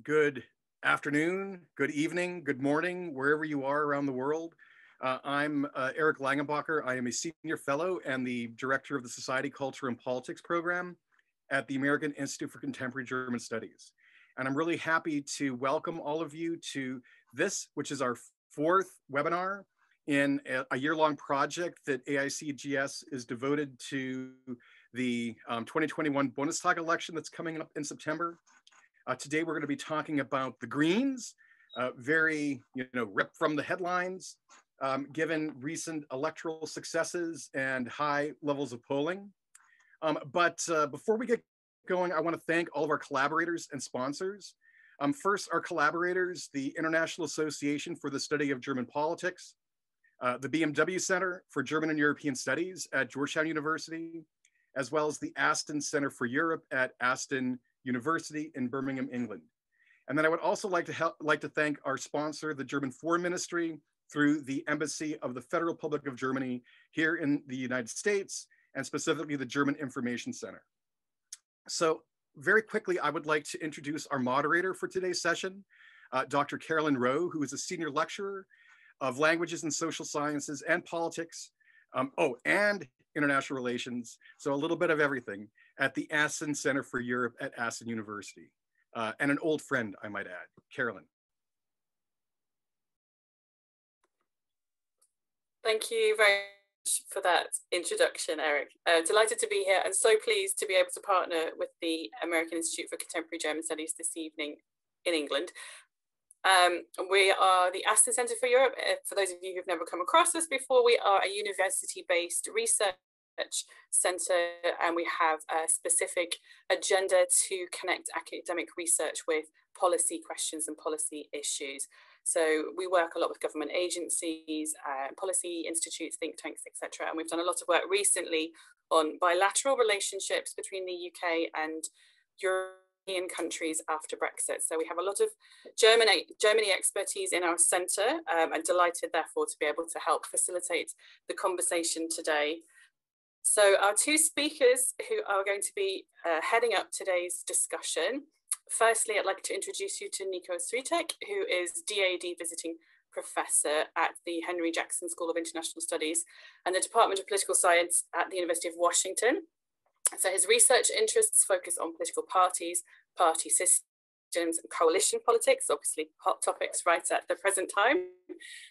Good afternoon, good evening, good morning, wherever you are around the world. I'm Eric Langenbacher. I am a senior fellow and the director of the Society, Culture, and Politics program at the American Institute for Contemporary German Studies. And I'm really happy to welcome all of you to this, which is our fourth webinar in a year-long project that AICGS is devoted to the 2021 Bundestag election that's coming up in September. Today, we're going to be talking about the Greens, very, ripped from the headlines, given recent electoral successes and high levels of polling. But before we get going, I want to thank all of our collaborators and sponsors. First, our collaborators, the International Association for the Study of German Politics, the BMW Center for German and European Studies at Georgetown University, as well as the Aston Centre for Europe at Aston University in Birmingham, England. And then I would also like to thank our sponsor, the German Foreign Ministry, through the Embassy of the Federal Republic of Germany here in the United States, and specifically the German Information Center. So very quickly, I would like to introduce our moderator for today's session, Dr. Carolyn Rowe, who is a senior lecturer of languages and social sciences and politics, and international relations, so a little bit of everything, at the Aston Centre for Europe at Aston University, and an old friend, I might add. Carolyn. Thank you very much for that introduction, Eric. Delighted to be here and so pleased to be able to partner with the American Institute for Contemporary German Studies this evening in England. We are the Aston Centre for Europe. For those of you who've never come across us before, we are a university-based research centre, and we have a specific agenda to connect academic research with policy questions and policy issues. So we work a lot with government agencies, policy institutes, think tanks, etc. And we've done a lot of work recently on bilateral relationships between the UK and European countries after Brexit. So we have a lot of Germany expertise in our centre, and delighted therefore to be able to help facilitate the conversation today. So our two speakers who are going to be heading up today's discussion. Firstly, I'd like to introduce you to Niko Switek, who is DAD Visiting Professor at the Henry Jackson School of International Studies and the Department of Political Science at the University of Washington. So his research interests focus on political parties, party systems, and coalition politics, obviously hot topics right at the present time.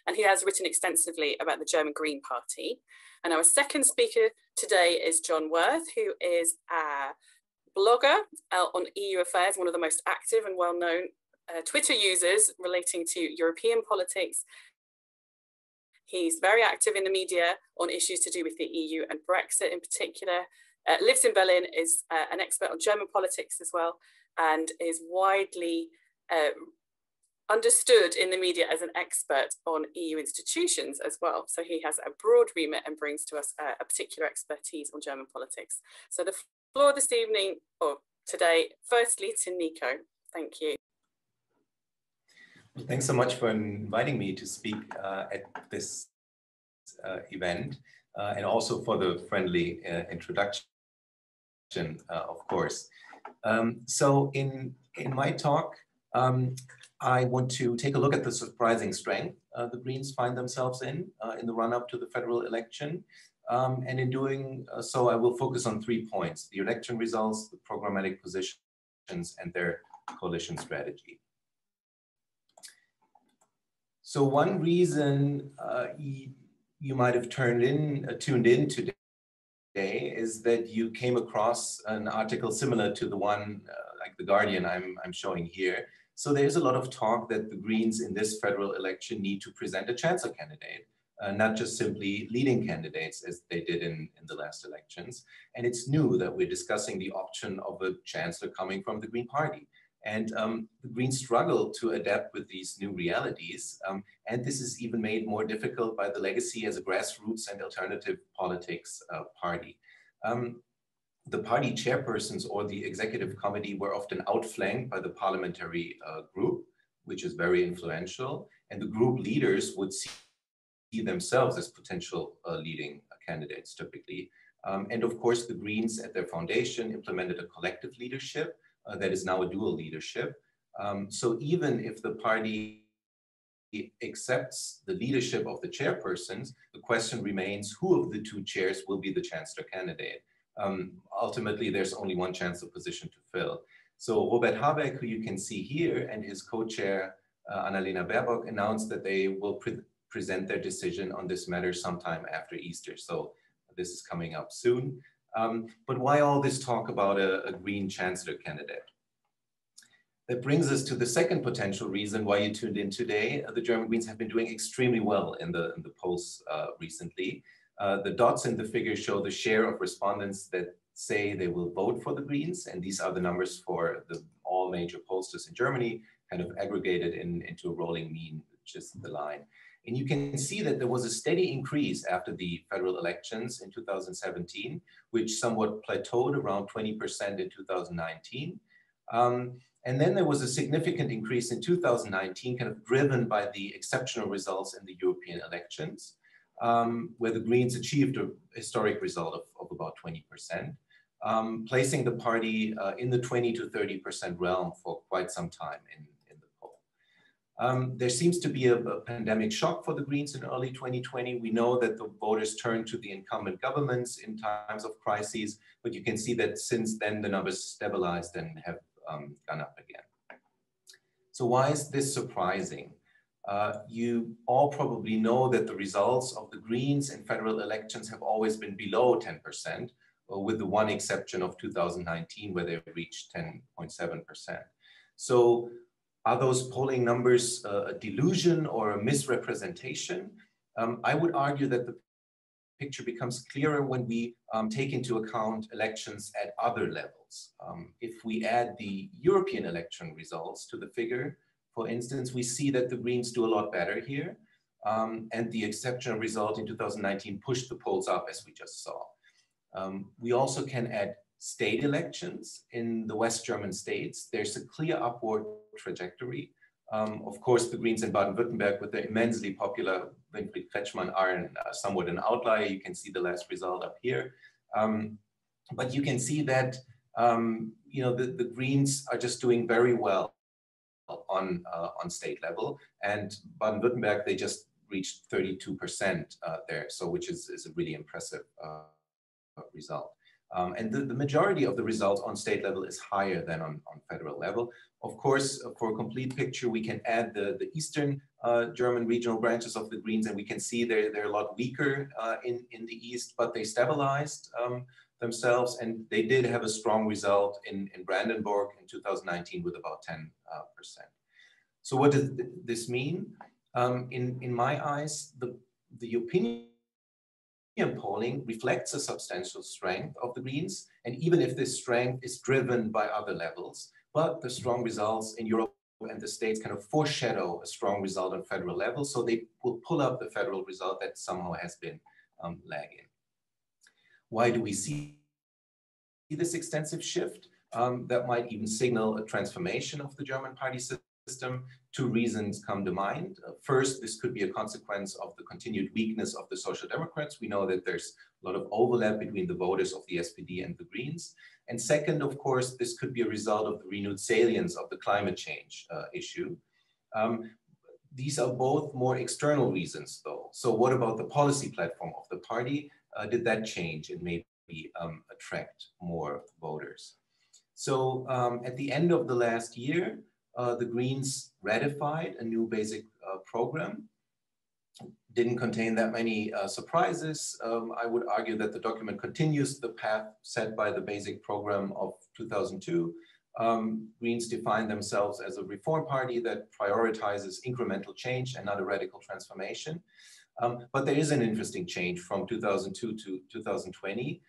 And he has written extensively about the German Green Party. And our second speaker today is Jon Worth, who is a blogger on EU affairs, one of the most active and well-known Twitter users relating to European politics. He's very active in the media on issues to do with the EU and Brexit in particular, lives in Berlin, is an expert on German politics as well, and is widely understood in the media as an expert on EU institutions as well. So he has a broad remit and brings to us a particular expertise on German politics. So the floor this evening, or today, firstly to Niko. Thank you. Well, thanks so much for inviting me to speak at this event, and also for the friendly introduction, of course. So in my talk, I want to take a look at the surprising strength the Greens find themselves in the run-up to the federal election. And in doing so, I will focus on 3 points: the election results, the programmatic positions, and their coalition strategy. So one reason you might have tuned in today is that you came across an article similar to the one like The Guardian I'm showing here. So there's a lot of talk that the Greens in this federal election need to present a chancellor candidate, not just simply leading candidates as they did in the last elections. And it's new that we're discussing the option of a chancellor coming from the Green Party. And the Greens struggle to adapt with these new realities. And this is even made more difficult by the legacy as a grassroots and alternative politics party. The party chairpersons or the executive committee were often outflanked by the parliamentary group, which is very influential. And the group leaders would see themselves as potential leading candidates typically. And of course, the Greens at their foundation implemented a collective leadership that is now a dual leadership. So even if the party accepts the leadership of the chairpersons, the question remains who of the two chairs will be the chancellor candidate. Ultimately, there's only one chancellor position to fill. So Robert Habeck, who you can see here, and his co-chair Annalena Baerbock announced that they will present their decision on this matter sometime after Easter. So this is coming up soon. But why all this talk about a Green chancellor candidate? That brings us to the second potential reason why you tuned in today. The German Greens have been doing extremely well in the polls recently. The dots in the figure show the share of respondents that say they will vote for the Greens, and these are the numbers for all major pollsters in Germany, kind of aggregated into a rolling mean, which is the line. And you can see that there was a steady increase after the federal elections in 2017, which somewhat plateaued around 20% in 2019. And then there was a significant increase in 2019, kind of driven by the exceptional results in the European elections, where the Greens achieved a historic result of about 20%, placing the party in the 20 to 30% realm for quite some time in the poll. There seems to be a pandemic shock for the Greens in early 2020. We know that the voters turned to the incumbent governments in times of crises, but you can see that since then the numbers stabilized and have gone up again. So why is this surprising? You all probably know that the results of the Greens in federal elections have always been below 10%, with the one exception of 2019, where they reached 10.7%. So are those polling numbers a delusion or a misrepresentation? I would argue that the picture becomes clearer when we take into account elections at other levels. If we add the European election results to the figure, for instance, we see that the Greens do a lot better here. And the exceptional result in 2019 pushed the polls up, as we just saw. We also can add state elections in the West German states. There's a clear upward trajectory. Of course, the Greens in Baden-Württemberg with the immensely popular Winfried Kretschmann are somewhat an outlier. You can see the last result up here. But you can see that the Greens are just doing very well on state level. And Baden-Württemberg, they just reached 32% there, so which is a really impressive result. And the majority of the results on state level is higher than on federal level. Of course, for a complete picture, we can add the Eastern German regional branches of the Greens, and we can see they're a lot weaker in the East, but they stabilized themselves, and they did have a strong result in Brandenburg in 2019 with about 10%. So what does this mean? In my eyes, the opinion polling reflects a substantial strength of the Greens, and even if this strength is driven by other levels, but the strong results in Europe and the States kind of foreshadow a strong result on federal level, so they will pull up the federal result that somehow has been lagging. Why do we see this extensive shift? That might even signal a transformation of the German party system. Two reasons come to mind. First, this could be a consequence of the continued weakness of the Social Democrats. We know that there's a lot of overlap between the voters of the SPD and the Greens. And second, of course, this could be a result of the renewed salience of the climate change issue. These are both more external reasons, though. So what about the policy platform of the party? Did that change and maybe attract more voters? So at the end of the last year, the Greens ratified a new basic program. Didn't contain that many surprises. I would argue that the document continues the path set by the basic program of 2002. Greens define themselves as a reform party that prioritizes incremental change and not a radical transformation. But there is an interesting change from 2002 to 2020.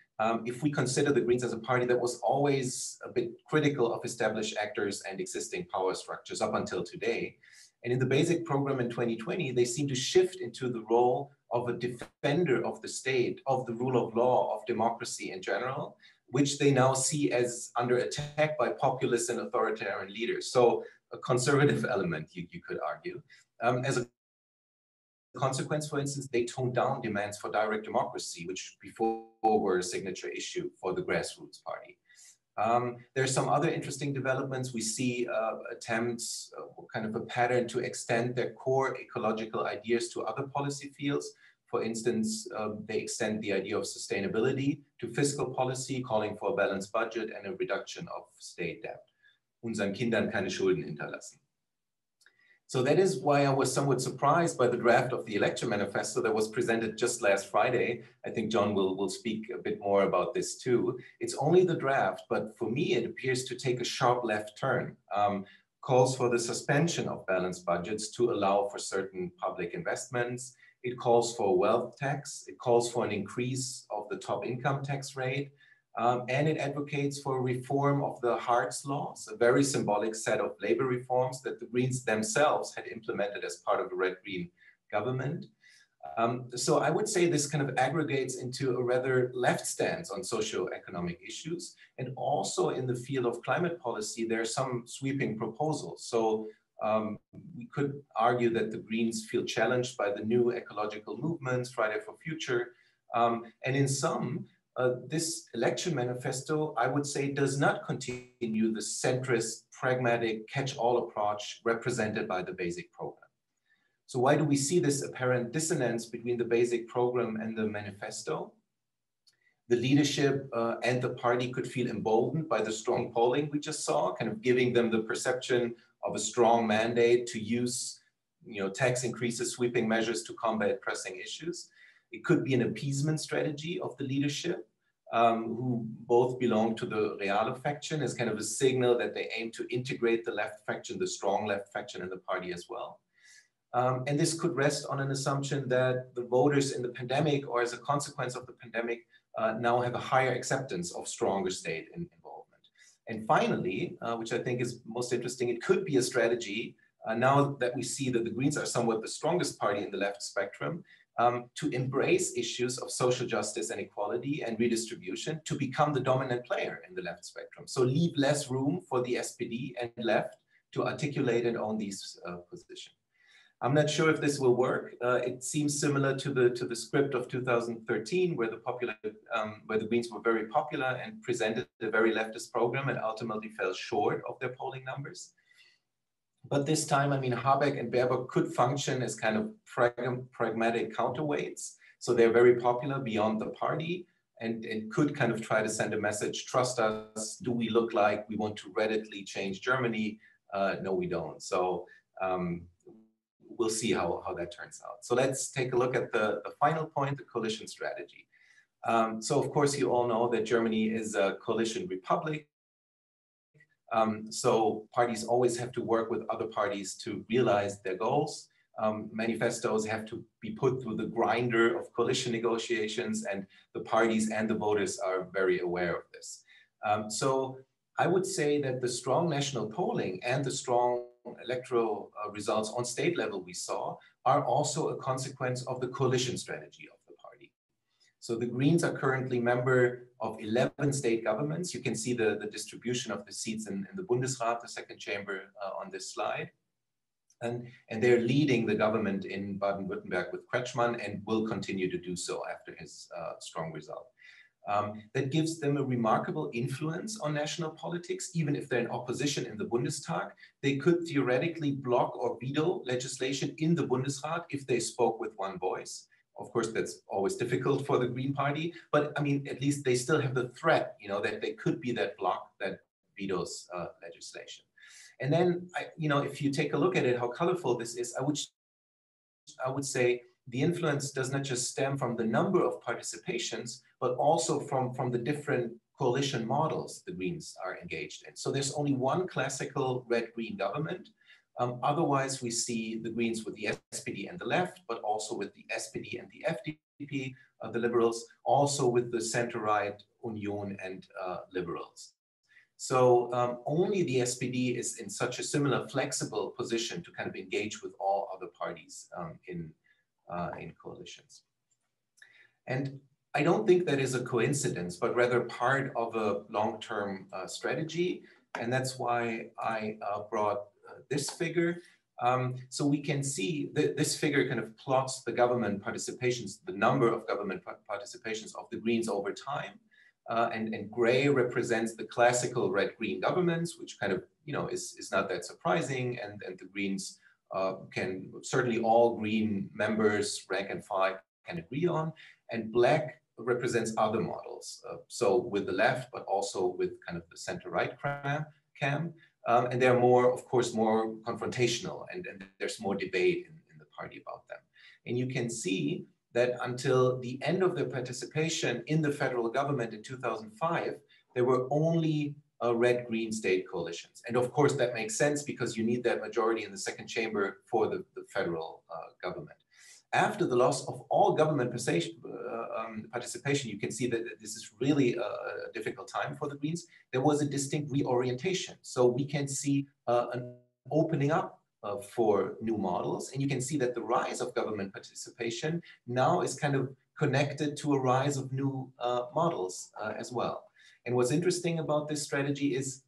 If we consider the Greens as a party that was always a bit critical of established actors and existing power structures up until today. And in the basic program in 2020, they seem to shift into the role of a defender of the state, of the rule of law, of democracy in general, which they now see as under attack by populist and authoritarian leaders. So a conservative element, you could argue. As a consequence, for instance, they toned down demands for direct democracy, which before were a signature issue for the grassroots party. There are some other interesting developments. We see attempts, kind of a pattern to extend their core ecological ideas to other policy fields. For instance, they extend the idea of sustainability to fiscal policy, calling for a balanced budget and a reduction of state debt. Unseren Kindern keine Schulden hinterlassen. So that is why I was somewhat surprised by the draft of the election manifesto that was presented just last Friday. I think Jon will speak a bit more about this too. It's only the draft, but for me, it appears to take a sharp left turn. Calls for the suspension of balanced budgets to allow for certain public investments. It calls for a wealth tax. It calls for an increase of the top income tax rate. And it advocates for reform of the Hartz laws, a very symbolic set of labor reforms that the Greens themselves had implemented as part of the red-green government. So I would say this kind of aggregates into a rather left stance on socio-economic issues. And also in the field of climate policy, there are some sweeping proposals. So we could argue that the Greens feel challenged by the new ecological movements, Friday for Future. And in some, this election manifesto, I would say, does not continue the centrist, pragmatic, catch-all approach represented by the basic program. So why do we see this apparent dissonance between the basic program and the manifesto? The leadership and the party could feel emboldened by the strong polling we just saw, kind of giving them the perception of a strong mandate to use, tax increases, sweeping measures to combat pressing issues. It could be an appeasement strategy of the leadership, who both belong to the Reale faction, as kind of a signal that they aim to integrate the left faction, the strong left faction in the party as well. And this could rest on an assumption that the voters in the pandemic, or as a consequence of the pandemic, now have a higher acceptance of stronger state involvement. And finally, which I think is most interesting, it could be a strategy, now that we see that the Greens are somewhat the strongest party in the left spectrum, to embrace issues of social justice and equality and redistribution to become the dominant player in the left spectrum. So leave less room for the SPD and left to articulate and own these positions. I'm not sure if this will work. It seems similar to the script of 2013, where the Greens were very popular and presented a very leftist program and ultimately fell short of their polling numbers. But this time, I mean, Habeck and Baerbock could function as kind of pragmatic counterweights. So they're very popular beyond the party and could kind of try to send a message, trust us, do we look like we want to radically change Germany? No, we don't. So we'll see how that turns out. So let's take a look at the final point, the coalition strategy. So of course, you all know that Germany is a coalition republic. So parties always have to work with other parties to realize their goals. Manifestos have to be put through the grinder of coalition negotiations, and the parties and the voters are very aware of this. So I would say that the strong national polling and the strong electoral results on state level we saw are also a consequence of the coalition strategy of the party. So the Greens are currently member of 11 state governments. You can see the distribution of the seats in the Bundesrat, the second chamber, on this slide. And they're leading the government in Baden-Wurttemberg with Kretschmann and will continue to do so after his strong result. That gives them a remarkable influence on national politics. Even if they're in opposition in the Bundestag, they could theoretically block or veto legislation in the Bundesrat if they spoke with one voice. Of course, that's always difficult for the Green Party, but I mean, at least they still have the threat, that they could be that bloc that vetoes legislation. And then, if you take a look at it, how colorful this is, I would say the influence does not just stem from the number of participations, but also from the different coalition models the Greens are engaged in. So there's only one classical red-green government. Otherwise, we see the Greens with the SPD and the left, but also with the SPD and the FDP, the Liberals, also with the center-right Union and Liberals. So only the SPD is in such a similar flexible position to kind of engage with all other parties in coalitions. And I don't think that is a coincidence, but rather part of a long-term strategy. And that's why I brought this figure. So we can see that this figure kind of plots the government participations, the number of government participations of the Greens over time. and gray represents the classical red-green governments, which kind of, is not that surprising. And the Greens can certainly all Green members, rank and file, can agree on. And black represents other models. So with the left, but also with kind of the center-right camp. And they're more, of course, more confrontational, and there's more debate in the party about them. And you can see that until the end of their participation in the federal government in 2005, there were only red-green state coalitions. And of course, that makes sense because you need that majority in the second chamber for the federal government. After the loss of all government participation, you can see that this is really a difficult time for the Greens. There was a distinct reorientation. So we can see an opening up for new models. And you can see that the rise of government participation now is kind of connected to a rise of new models as well. And what's interesting about this strategy is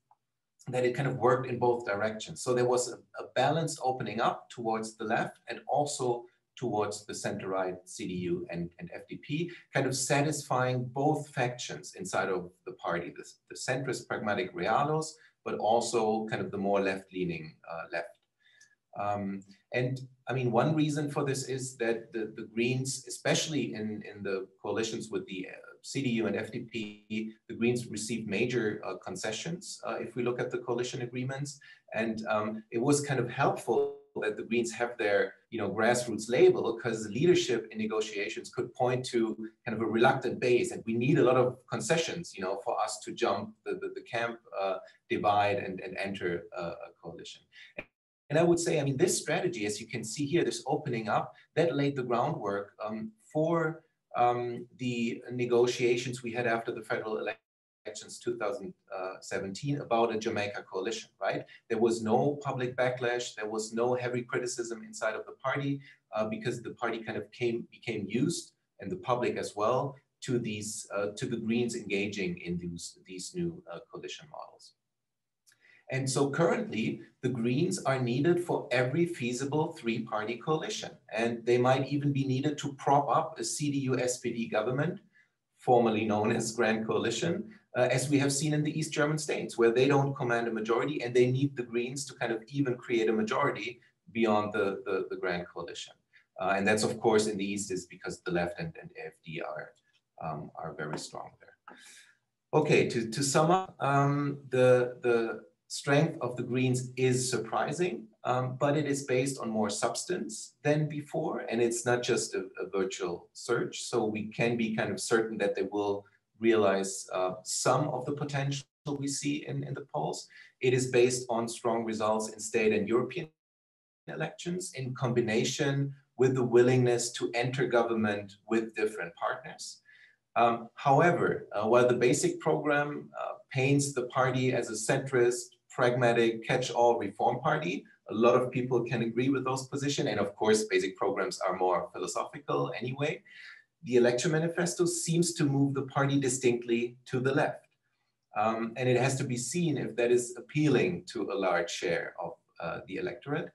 that it kind of worked in both directions. So there was a balanced opening up towards the left and also towards the center-right CDU and FDP, kind of satisfying both factions inside of the party, the centrist pragmatic realos, but also kind of the more left-leaning left. And I mean, one reason for this is that the Greens, especially in the coalitions with the CDU and FDP, the Greens received major concessions if we look at the coalition agreements. And it was kind of helpful that the Greens have their grassroots label, because leadership in negotiations could point to kind of a reluctant base, and we need a lot of concessions for us to jump the camp divide and enter a coalition. And I would say, I mean, this strategy, as you can see here, this opening up, that laid the groundwork for the negotiations we had after the federal elections 2017 about a Jamaica coalition, right? There was no public backlash. There was no heavy criticism inside of the party because the party kind of became used, and the public as well, to these to the Greens engaging in these new coalition models. And so currently, the Greens are needed for every feasible three-party coalition. And they might even be needed to prop up a CDU-SPD government, formerly known as Grand Coalition, as we have seen in the East German states, where they don't command a majority, and they need the Greens to kind of even create a majority beyond the Grand Coalition. And that's, of course, in the East is because the left and AfD are very strong there. Okay, to sum up, the strength of the Greens is surprising, but it is based on more substance than before, and it's not just a virtual search. So we can be kind of certain that they will realize some of the potential we see in the polls. It is based on strong results in state and European elections in combination with the willingness to enter government with different partners. However, while the basic program paints the party as a centrist, pragmatic, catch-all reform party, a lot of people can agree with those positions. And of course, basic programs are more philosophical anyway. The election manifesto seems to move the party distinctly to the left. And it has to be seen if that is appealing to a large share of the electorate.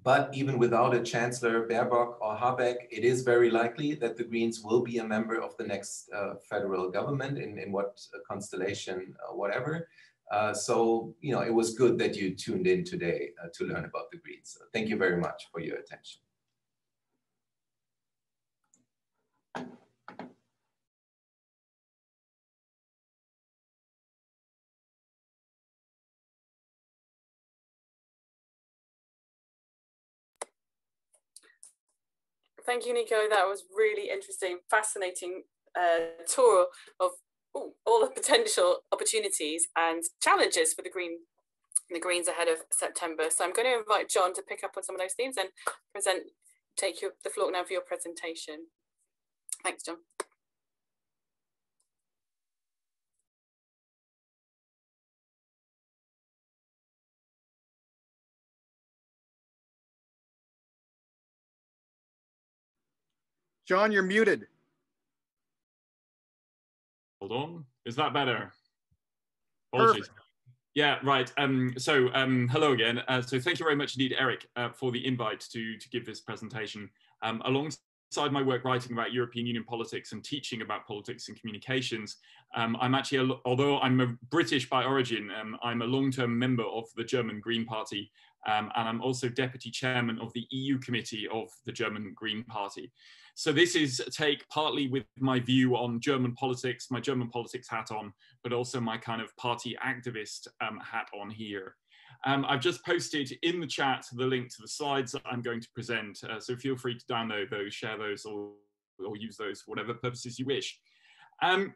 But even without a Chancellor, Baerbock or Habeck, it is very likely that the Greens will be a member of the next federal government in what constellation, whatever. So, it was good that you tuned in today to learn about the Greens. So thank you very much for your attention. Thank you, Niko. That was really interesting, fascinating tour of all the potential opportunities and challenges for the Greens ahead of September. So I'm going to invite Jon to pick up on some of those themes and take the floor now for your presentation. Thanks, Jon. Jon, you're muted. Hold on. Is that better? Apologies. Perfect. Yeah, right. Hello again. So thank you very much indeed, Eric, for the invite to give this presentation. Alongside alongside my work writing about European Union politics and teaching about politics and communications, I'm actually, although I'm a British by origin, I'm a long-term member of the German Green Party, and I'm also deputy chairman of the EU committee of the German Green Party. So this is a take partly with my view on German politics, my German politics hat on, but also my kind of party activist hat on here. I've just posted in the chat the link to the slides that I'm going to present, so feel free to download those, share those, or use those for whatever purposes you wish. I'm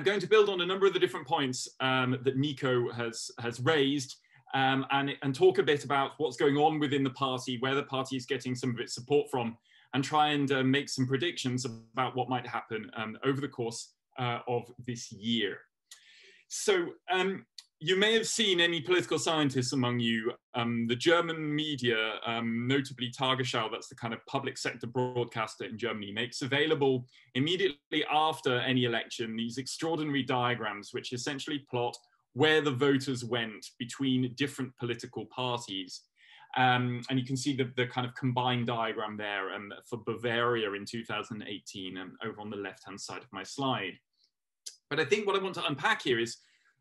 going to build on a number of the different points that Niko has raised, and talk a bit about what's going on within the party, where the party is getting some of its support from, and try and make some predictions about what might happen over the course of this year. So you may have seen, any political scientists among you, the German media, notably Tagesschau, that's the kind of public sector broadcaster in Germany, makes available immediately after any election these extraordinary diagrams which essentially plot where the voters went between different political parties. And you can see the kind of combined diagram there for Bavaria in 2018 over on the left-hand side of my slide. But I think what I want to unpack here is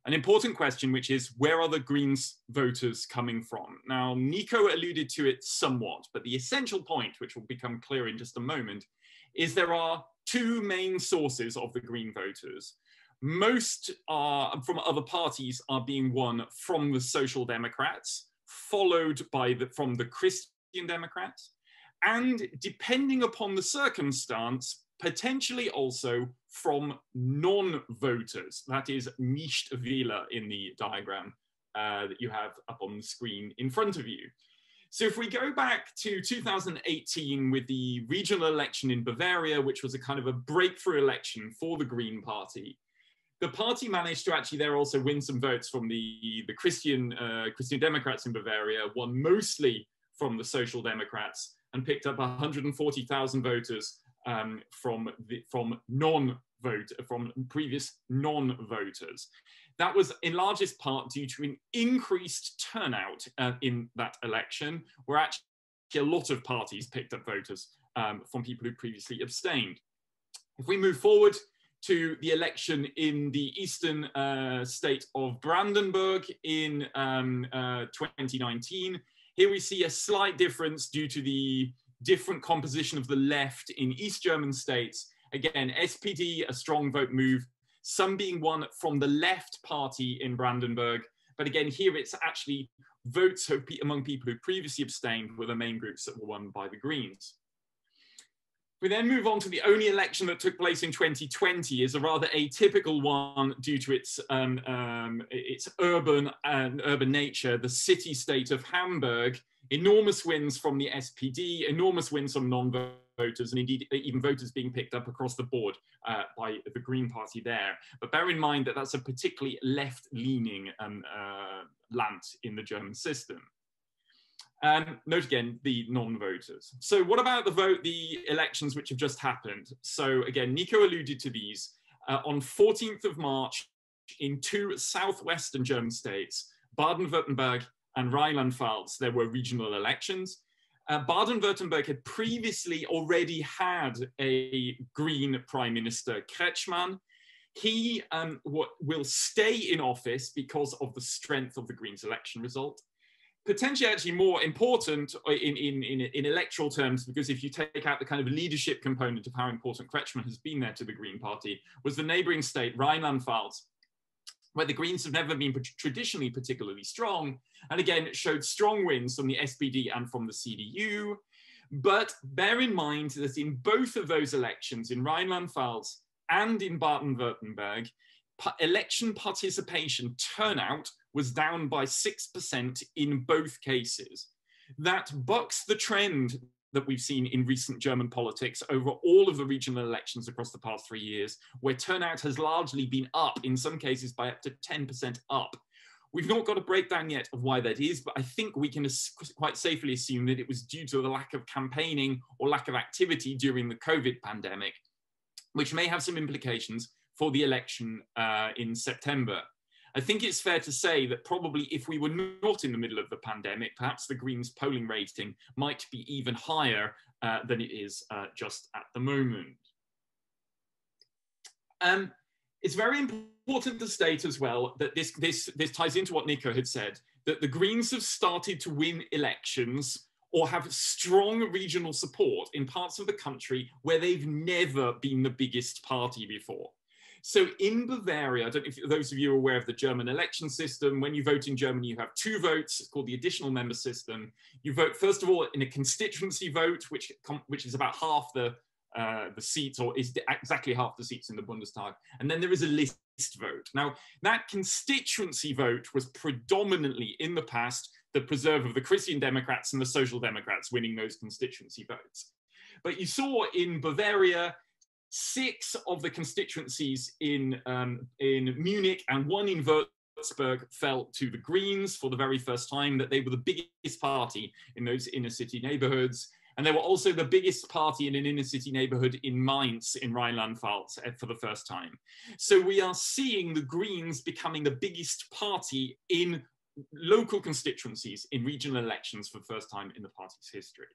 an important question, which is, where are the Greens voters coming from? Now, Niko alluded to it somewhat, but the essential point, which will become clear in just a moment, is there are two main sources of the Green voters. Most are from other parties are being won from the Social Democrats, followed by from the Christian Democrats, and depending upon the circumstance, potentially also from non-voters, that is Nichtwähler in the diagram that you have up on the screen in front of you. So if we go back to 2018 with the regional election in Bavaria, which was a kind of a breakthrough election for the Green Party, the party managed to actually there also win some votes from the Christian Democrats in Bavaria, won mostly from the Social Democrats, and picked up 140,000 voters from previous non-voters. That was in largest part due to an increased turnout in that election, where actually a lot of parties picked up voters from people who previously abstained. If we move forward to the election in the eastern state of Brandenburg in 2019, here we see a slight difference due to the different composition of the left in East German states. Again, SPD, a strong vote move, some being won from the left party in Brandenburg. But again, here it's actually votes among people who previously abstained were the main groups that were won by the Greens. We then move on to the only election that took place in 2020, is a rather atypical one due to its urban nature. The city-state of Hamburg, enormous wins from the SPD, enormous wins from non-voters, and indeed even voters being picked up across the board by the Green Party there. But bear in mind that that's a particularly left-leaning land in the German system. Note again the non-voters. So what about the elections which have just happened? So again, Niko alluded to these. On 14th of March, in two southwestern German states, Baden-Wurttemberg and Rhineland-Pfalz, there were regional elections. Baden-Württemberg had previously already had a Green Prime Minister, Kretschmann. He will stay in office because of the strength of the Greens' election result. Potentially actually more important in electoral terms, because if you take out the kind of leadership component of how important Kretschmann has been there to the Green Party, was the neighboring state, Rhineland-Pfalz, where the Greens have never been traditionally particularly strong. And again, it showed strong wins from the SPD and from the CDU. But bear in mind that in both of those elections, in Rhineland-Pfalz and in Baden-Württemberg, election participation turnout was down by 6% in both cases. That bucks the trend that we've seen in recent German politics over all of the regional elections across the past 3 years, where turnout has largely been up, in some cases by up to 10% up. We've not got a breakdown yet of why that is, but I think we can quite safely assume that it was due to the lack of campaigning or lack of activity during the COVID pandemic, which may have some implications for the election in September. I think it's fair to say that probably if we were not in the middle of the pandemic, perhaps the Greens polling rating might be even higher than it is just at the moment. It's very important to state as well that this ties into what Niko had said, that the Greens have started to win elections or have strong regional support in parts of the country where they've never been the biggest party before. So in Bavaria, I don't know if those of you are aware of the German election system. When you vote in Germany, you have 2 votes. It's called the additional member system. You vote, first of all, in a constituency vote, which is about half the seats, or is exactly half the seats in the Bundestag. And then there is a list vote. Now, that constituency vote was predominantly, in the past, the preserve of the Christian Democrats and the Social Democrats winning those constituency votes. But you saw in Bavaria, 6 of the constituencies in Munich and 1 in Würzburg fell to the Greens for the very first time, that they were the biggest party in those inner city neighborhoods. And they were also the biggest party in an inner city neighborhood in Mainz in Rhineland-Pfalz for the first time. So we are seeing the Greens becoming the biggest party in local constituencies in regional elections for the first time in the party's history.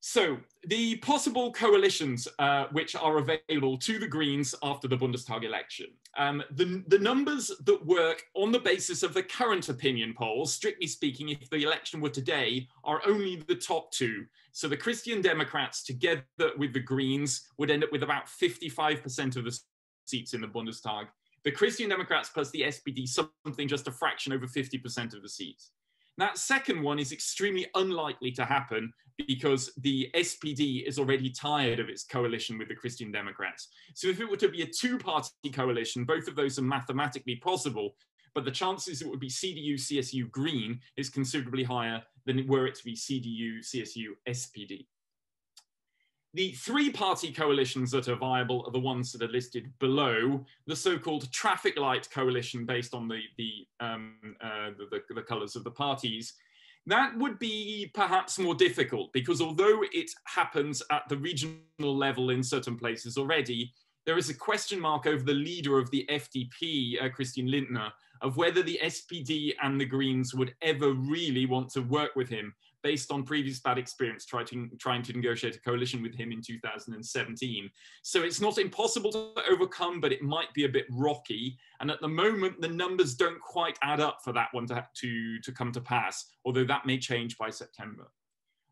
So the possible coalitions which are available to the Greens after the Bundestag election. The numbers that work on the basis of the current opinion polls, strictly speaking, if the election were today, are only the top 2. So the Christian Democrats together with the Greens would end up with about 55% of the seats in the Bundestag. The Christian Democrats plus the SPD, something just a fraction over 50% of the seats. That second one is extremely unlikely to happen because the SPD is already tired of its coalition with the Christian Democrats. So if it were to be a 2-party coalition, both of those are mathematically possible, but the chances it would be CDU, CSU, Green is considerably higher than were it to be CDU, CSU, SPD. The 3-party coalitions that are viable are the ones that are listed below, the so-called traffic light coalition based on the colours of the parties. That would be perhaps more difficult because although it happens at the regional level in certain places already, there is a question mark over the leader of the FDP, Christian Lindner, of whether the SPD and the Greens would ever really want to work with him based on previous bad experience trying to negotiate a coalition with him in 2017. So it's not impossible to overcome, but it might be a bit rocky. And at the moment, the numbers don't quite add up for that one to come to pass, although that may change by September.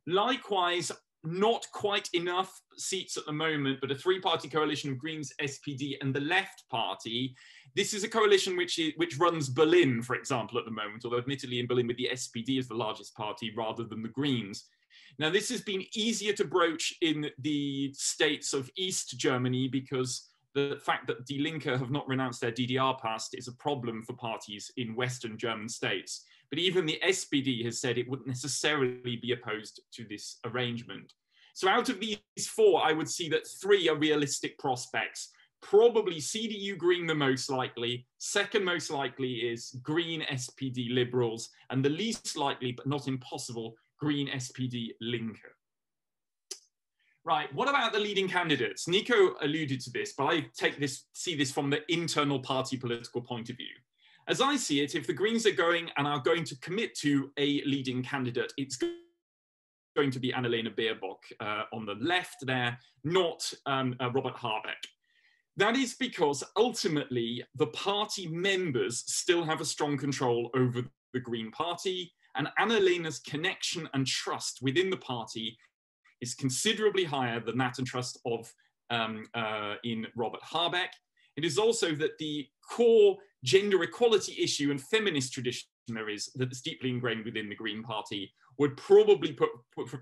Likewise, not quite enough seats at the moment, but a 3-party coalition of Greens, SPD, and the Left Party. This is a coalition which runs Berlin, for example, at the moment, although admittedly in Berlin with the SPD as the largest party rather than the Greens. Now, this has been easier to broach in the states of East Germany because the fact that Die Linke have not renounced their DDR past is a problem for parties in Western German states. But even the SPD has said it wouldn't necessarily be opposed to this arrangement. So out of these 4, I would see that 3 are realistic prospects. Probably CDU Green the most likely, second most likely is Green SPD Liberals, and the least likely, but not impossible, Green SPD Linke. Right, what about the leading candidates? Niko alluded to this, but I see this from the internal party political point of view. As I see it, if the Greens are going to commit to a leading candidate, it's going to be Annalena Baerbock on the left there, not Robert Habeck. That is because ultimately the party members still have a strong control over the Green Party, and Annalena's connection and trust within the party is considerably higher than that and trust of in Robert Habeck. It is also that the core gender equality issue and feminist tradition there is that's deeply ingrained within the Green Party would probably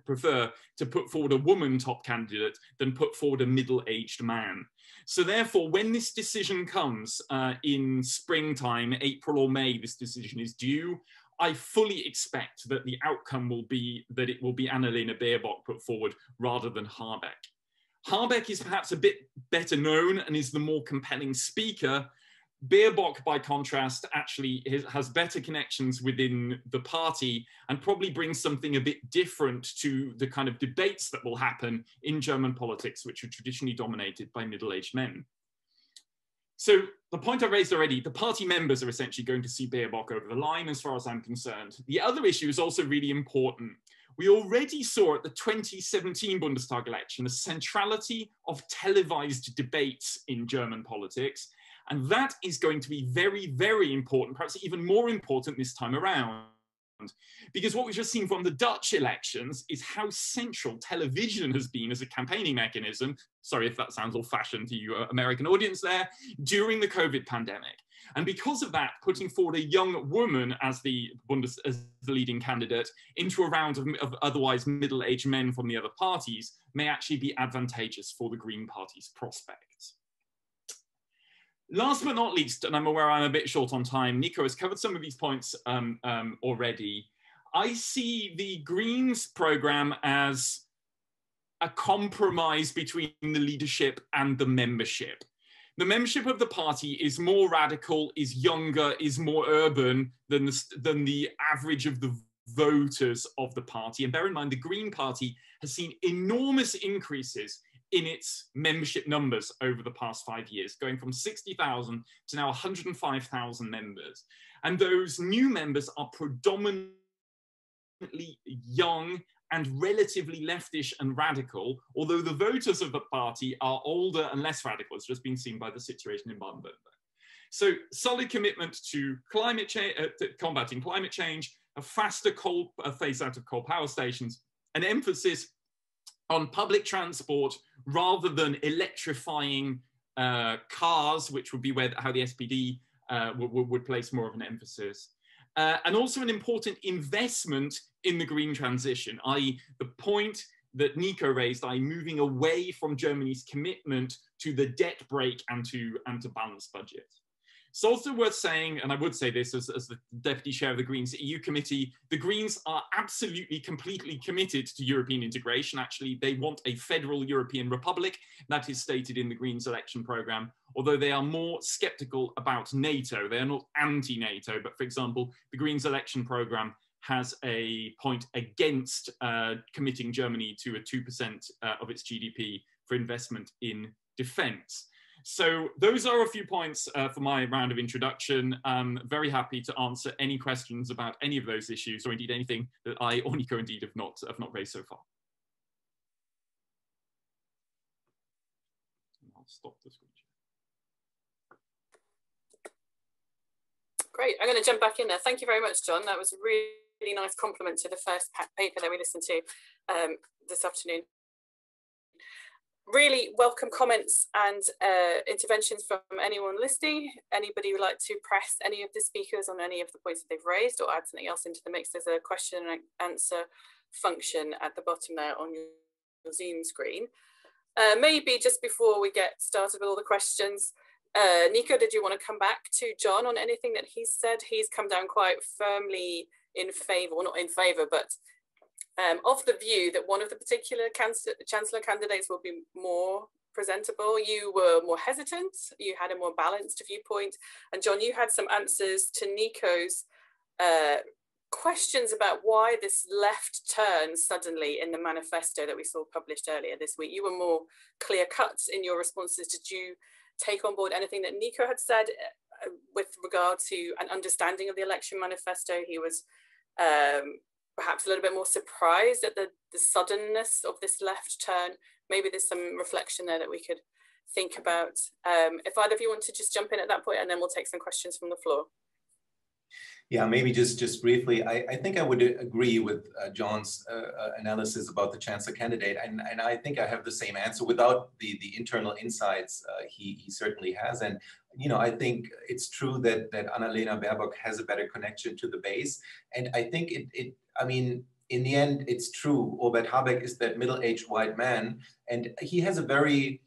prefer to put forward a woman top candidate than put forward a middle-aged man. So therefore, when this decision comes in springtime, April or May, this decision is due, I fully expect that the outcome will be that it will be Annalena Baerbock put forward rather than Habeck. Habeck is perhaps a bit better known and is the more compelling speaker. Baerbock, by contrast, actually has better connections within the party and probably brings something a bit different to the kind of debates that will happen in German politics, which are traditionally dominated by middle-aged men. So the point I raised already, the party members are essentially going to see Baerbock over the line as far as I'm concerned. The other issue is also really important. We already saw at the 2017 Bundestag election a centrality of televised debates in German politics. And that is going to be very, very important, perhaps even more important this time around. Because what we've just seen from the Dutch elections is how central television has been as a campaigning mechanism, sorry if that sounds old-fashioned to you American audience there, during the COVID pandemic. And because of that, putting forward a young woman as the leading candidate into a round of otherwise middle-aged men from the other parties may actually be advantageous for the Green Party's prospects. Last but not least, and I'm aware I'm a bit short on time, Niko has covered some of these points already. I see the Greens programme as a compromise between the leadership and the membership. The membership of the party is more radical, is younger, is more urban than the average of the voters of the party. And bear in mind, the Green Party has seen enormous increases in its membership numbers over the past 5 years, going from 60,000 to now 105,000 members. And those new members are predominantly young and relatively leftish and radical, although the voters of the party are older and less radical. It's just been seen by the situation in Baden-Wurttemberg. So solid commitment to climate change, combating climate change, a faster phase out of coal power stations, an emphasis on public transport rather than electrifying cars, which would be how the SPD would place more of an emphasis. And also an important investment in the green transition, i.e. the point that Niko raised, i.e. moving away from Germany's commitment to the debt brake and to balanced budget. It's also worth saying, and I would say this as the Deputy Chair of the Greens EU Committee, the Greens are absolutely, completely committed to European integration. Actually, they want a federal European Republic. That is stated in the Greens election programme, although they are more sceptical about NATO. They are not anti-NATO, but for example, the Greens election programme has a point against committing Germany to a 2% of its GDP for investment in defence. So those are a few points for my round of introduction. I'm very happy to answer any questions about any of those issues, or indeed anything that I or Niko indeed have not raised so far. I'll stop the screen share. Great, I'm going to jump back in there. Thank you very much, Jon. That was a really nice compliment to the first paper that we listened to this afternoon. Really welcome comments and interventions from anyone listening. Anybody who would like to press any of the speakers on any of the points that they've raised or add something else into the mix, there's a question and answer function at the bottom there on your Zoom screen. Maybe just before we get started with all the questions, Niko, did you want to come back to Jon on anything that he said? He's come down quite firmly in favour, well, not in favour, but of the view that one of the particular Chancellor candidates will be more presentable. You were more hesitant, you had a more balanced viewpoint, and Jon, you had some answers to Niko's questions about why this left turn suddenly in the manifesto that we saw published earlier this week. You were more clear-cut in your responses. Did you take on board anything that Niko had said with regard to an understanding of the election manifesto? He was perhaps a little bit more surprised at the suddenness of this left turn. Maybe there's some reflection there that we could think about. If either of you want to just jump in at that point, and then we'll take some questions from the floor. Yeah, maybe just briefly, I think I would agree with Jon's analysis about the Chancellor candidate, and I think I have the same answer without the internal insights he certainly has. And you know, I think it's true that Annalena Baerbock has a better connection to the base, and I think I mean, in the end, it's true. Robert Habeck is that middle-aged white man, and he has a very,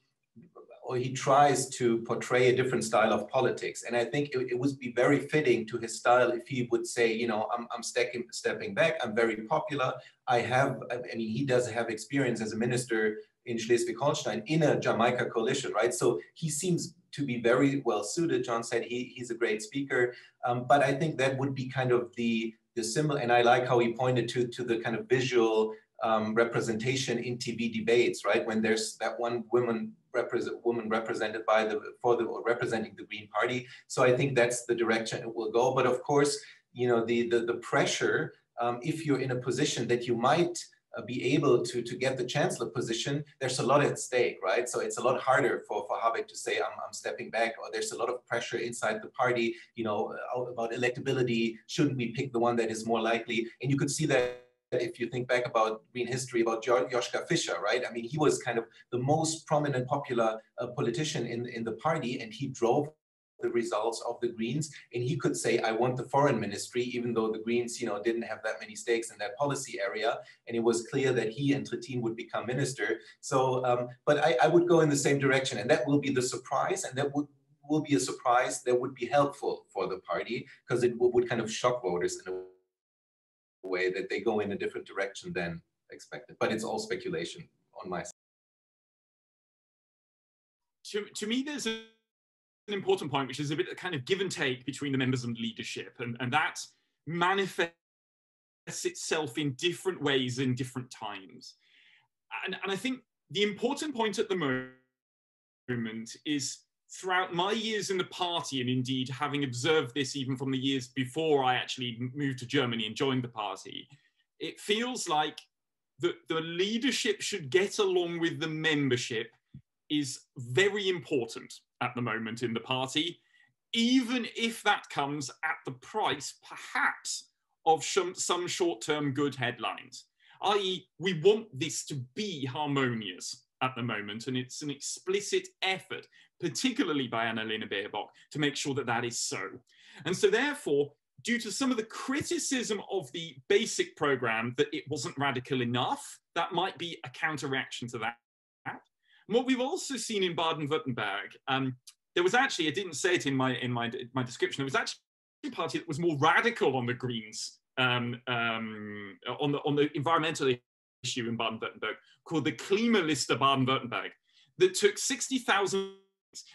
or he tries to portray a different style of politics. And I think it would be very fitting to his style if he would say, you know, I'm stepping back, I'm very popular. I mean, he does have experience as a minister in Schleswig-Holstein in a Jamaica coalition, right? So he seems to be very well suited. Jon said he's a great speaker, but I think that would be kind of the symbol. And I like how he pointed to the kind of visual representation in TV debates, right? When there's that one woman represented by representing the Green Party. So I think that's the direction it will go. But of course, you know, the pressure, if you're in a position that you might be able to get the chancellor position, there's a lot at stake, right? So it's a lot harder for Habeck to say, I'm stepping back, or there's a lot of pressure inside the party, you know, about electability. Shouldn't we pick the one that is more likely? And you could see that if you think back about Green history, about Joschka Fischer, right? I mean, he was kind of the most prominent popular politician in the party, and he drove the results of the Greens, and he could say, I want the foreign ministry, even though the Greens, you know, didn't have that many stakes in that policy area, and it was clear that he and Trittin would become minister. So, but I would go in the same direction, and that will be the surprise, and that will be a surprise that would be helpful for the party, because it would kind of shock voters in a way that they go in a different direction than expected. But it's all speculation on my side. To me, there's an important point, which is a bit of kind of give and take between the members and leadership, and that manifests itself in different ways in different times. And I think the important point at the moment is, throughout my years in the party, and indeed having observed this even from the years before I actually moved to Germany and joined the party, it feels like the leadership should get along with the membership is very important at the moment in the party, even if that comes at the price, perhaps, of some short-term good headlines. I.e., we want this to be harmonious at the moment, and it's an explicit effort, particularly by Annalena Baerbock, to make sure that that is so. And so therefore, due to some of the criticism of the basic program that it wasn't radical enough, that might be a counter-reaction to that. And what we've also seen in Baden-Württemberg, there was actually, I didn't say it in my description, there was actually a party that was more radical on the Greens, on the environmental issue in Baden-Württemberg, called the Klimaliste Baden-Württemberg, that took 60,000,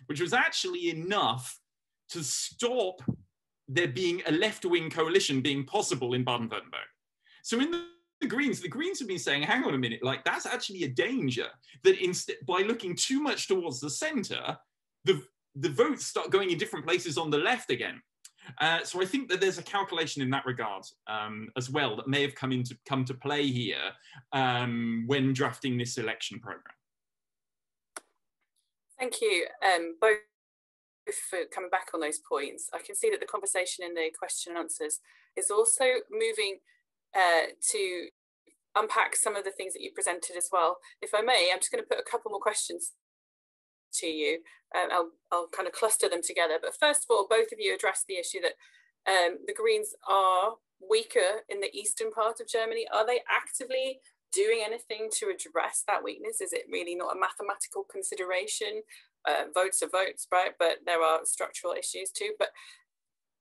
which was actually enough to stop there being a left-wing coalition being possible in Baden-Württemberg. So in the Greens have been saying, hang on a minute, like that's actually a danger, that instead, by looking too much towards the center, the votes start going in different places on the left again. So I think that there's a calculation in that regard as well that may have come to play here when drafting this election program. Thank you both for coming back on those points. I can see that the conversation in the question and answers is also moving to unpack some of the things that you presented as well. If I may, I'm just going to put a couple more questions to you. I'll kind of cluster them together. But first of all, both of you addressed the issue that the Greens are weaker in the eastern part of Germany. Are they actively doing anything to address that weakness? Is it really not a mathematical consideration? Votes are votes, right? But there are structural issues too. But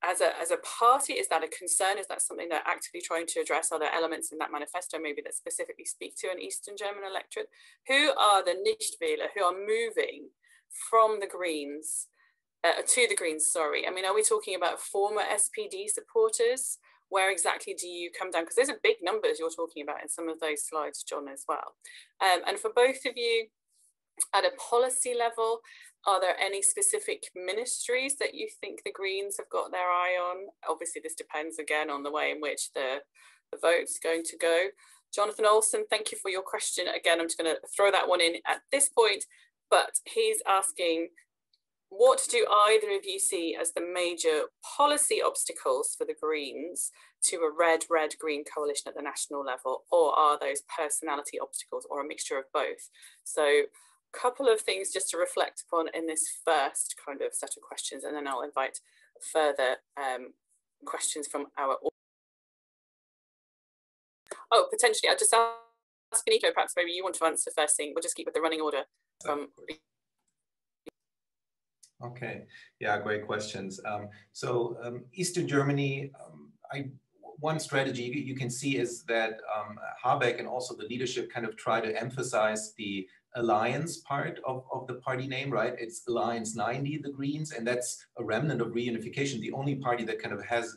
as a party, is that a concern? Is that something they're actively trying to address? Are there elements in that manifesto maybe that specifically speak to an Eastern German electorate? Who are the Nichtwähler who are moving from the Greens, to the Greens, sorry. I mean, are we talking about former SPD supporters? Where exactly do you come down? Because those are big numbers you're talking about in some of those slides, Jon, as well. And for both of you, at a policy level, are there any specific ministries that you think the Greens have got their eye on? Obviously, this depends again on the way in which the vote's going to go. Jonathan Olsen, thank you for your question. Again, I'm just going to throw that one in at this point, but he's asking, what do either of you see as the major policy obstacles for the Greens to a red-red-green coalition at the national level, or are those personality obstacles or a mixture of both? So, couple of things just to reflect upon in this first kind of set of questions, and then I'll invite further questions from our audience. Oh, potentially, I'll just ask Niko, perhaps maybe you want to answer first thing. We'll just keep with the running order from. Okay, yeah, great questions. Eastern Germany, one strategy you can see is that Habeck and also the leadership kind of try to emphasize the alliance part of the party name, right? It's Alliance 90, the Greens, and that's a remnant of reunification, the only party that kind of has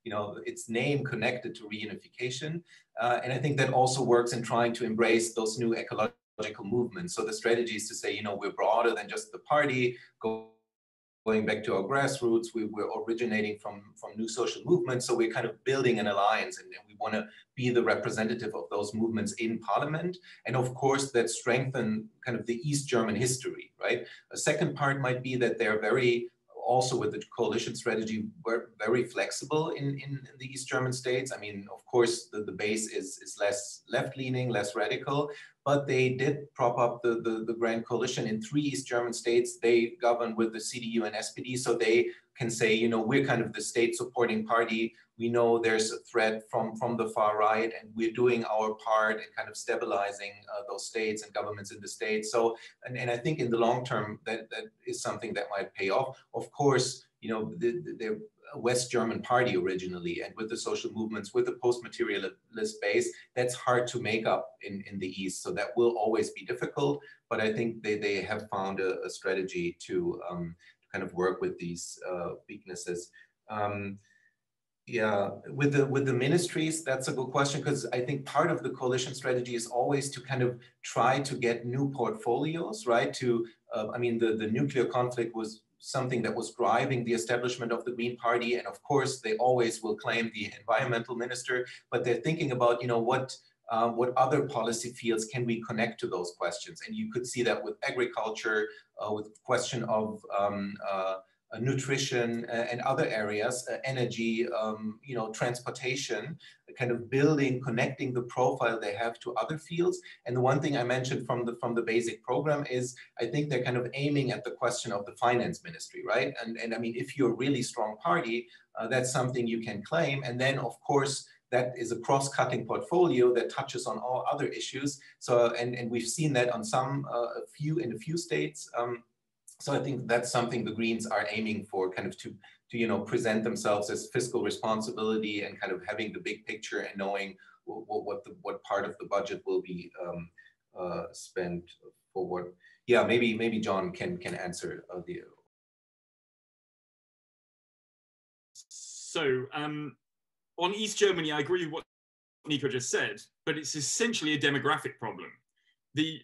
you know, its name connected to reunification. And I think that also works in trying to embrace those new ecological movements. So the strategy is to say, you know, we're broader than just the party, going back to our grassroots, we're originating from new social movements. So we're kind of building an alliance, and we want to be the representative of those movements in parliament. And of course, that strengthen kind of the East German history, right? A second part might be that they're very, also with the coalition strategy, we're very flexible in the East German states. I mean, of course, the base is less left-leaning, less radical, but they did prop up the Grand Coalition in 3 East German states. They govern with the CDU and SPD, so they can say, you know, we're kind of the state supporting party. We know there's a threat from the far right, and we're doing our part in kind of stabilizing those states and governments in the states. So, and I think in the long term, that is something that might pay off. Of course, you know, they're a West German party originally, and with the social movements, with the post-materialist base, that's hard to make up in the East. So that will always be difficult, but I think they have found a strategy to kind of work with these weaknesses. Yeah, with the ministries, that's a good question, because I think part of the coalition strategy is always to kind of try to get new portfolios, right? To, I mean, the nuclear conflict was something that was driving the establishment of the Green Party. And of course, they always will claim the environmental minister, but they're thinking about, you know, what other policy fields can we connect to those questions? And you could see that with agriculture, with the question of nutrition and other areas, energy, you know, transportation, kind of building, connecting the profile they have to other fields. And the one thing I mentioned from the basic program is, I think they're kind of aiming at the question of the finance ministry, right? And I mean, if you're a really strong party, that's something you can claim. And then of course, that is a cross-cutting portfolio that touches on all other issues. So, and we've seen that on in a few states. So I think that's something the Greens are aiming for, kind of to you know, present themselves as fiscal responsibility and kind of having the big picture and knowing what part of the budget will be spent for what. Yeah, maybe Jon can answer the. So on East Germany, I agree with what Niko just said, but it's essentially a demographic problem. The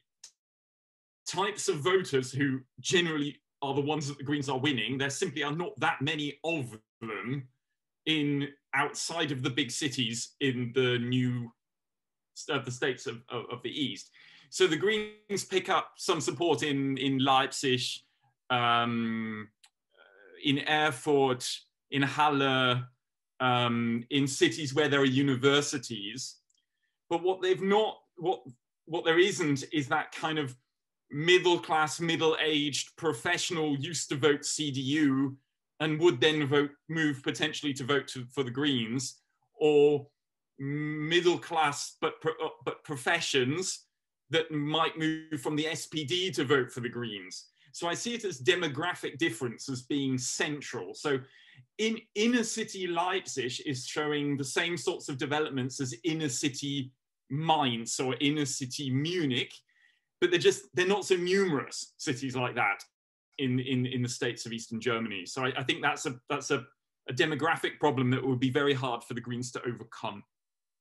types of voters who generally are the ones that the Greens are winning, there simply are not that many of them outside of the big cities in the states of the East. So the Greens pick up some support in Leipzig, in Erfurt, in Halle, in cities where there are universities. But what there isn't is that kind of middle-class, middle-aged professional used to vote CDU and would then move potentially to vote for the Greens, or middle-class but professions that might move from the SPD to vote for the Greens. So I see it as demographic difference as being central. So in inner city Leipzig is showing the same sorts of developments as inner city Mainz or inner city Munich, but they're not so numerous cities like that in the states of Eastern Germany. So I think that's a demographic problem that would be very hard for the Greens to overcome.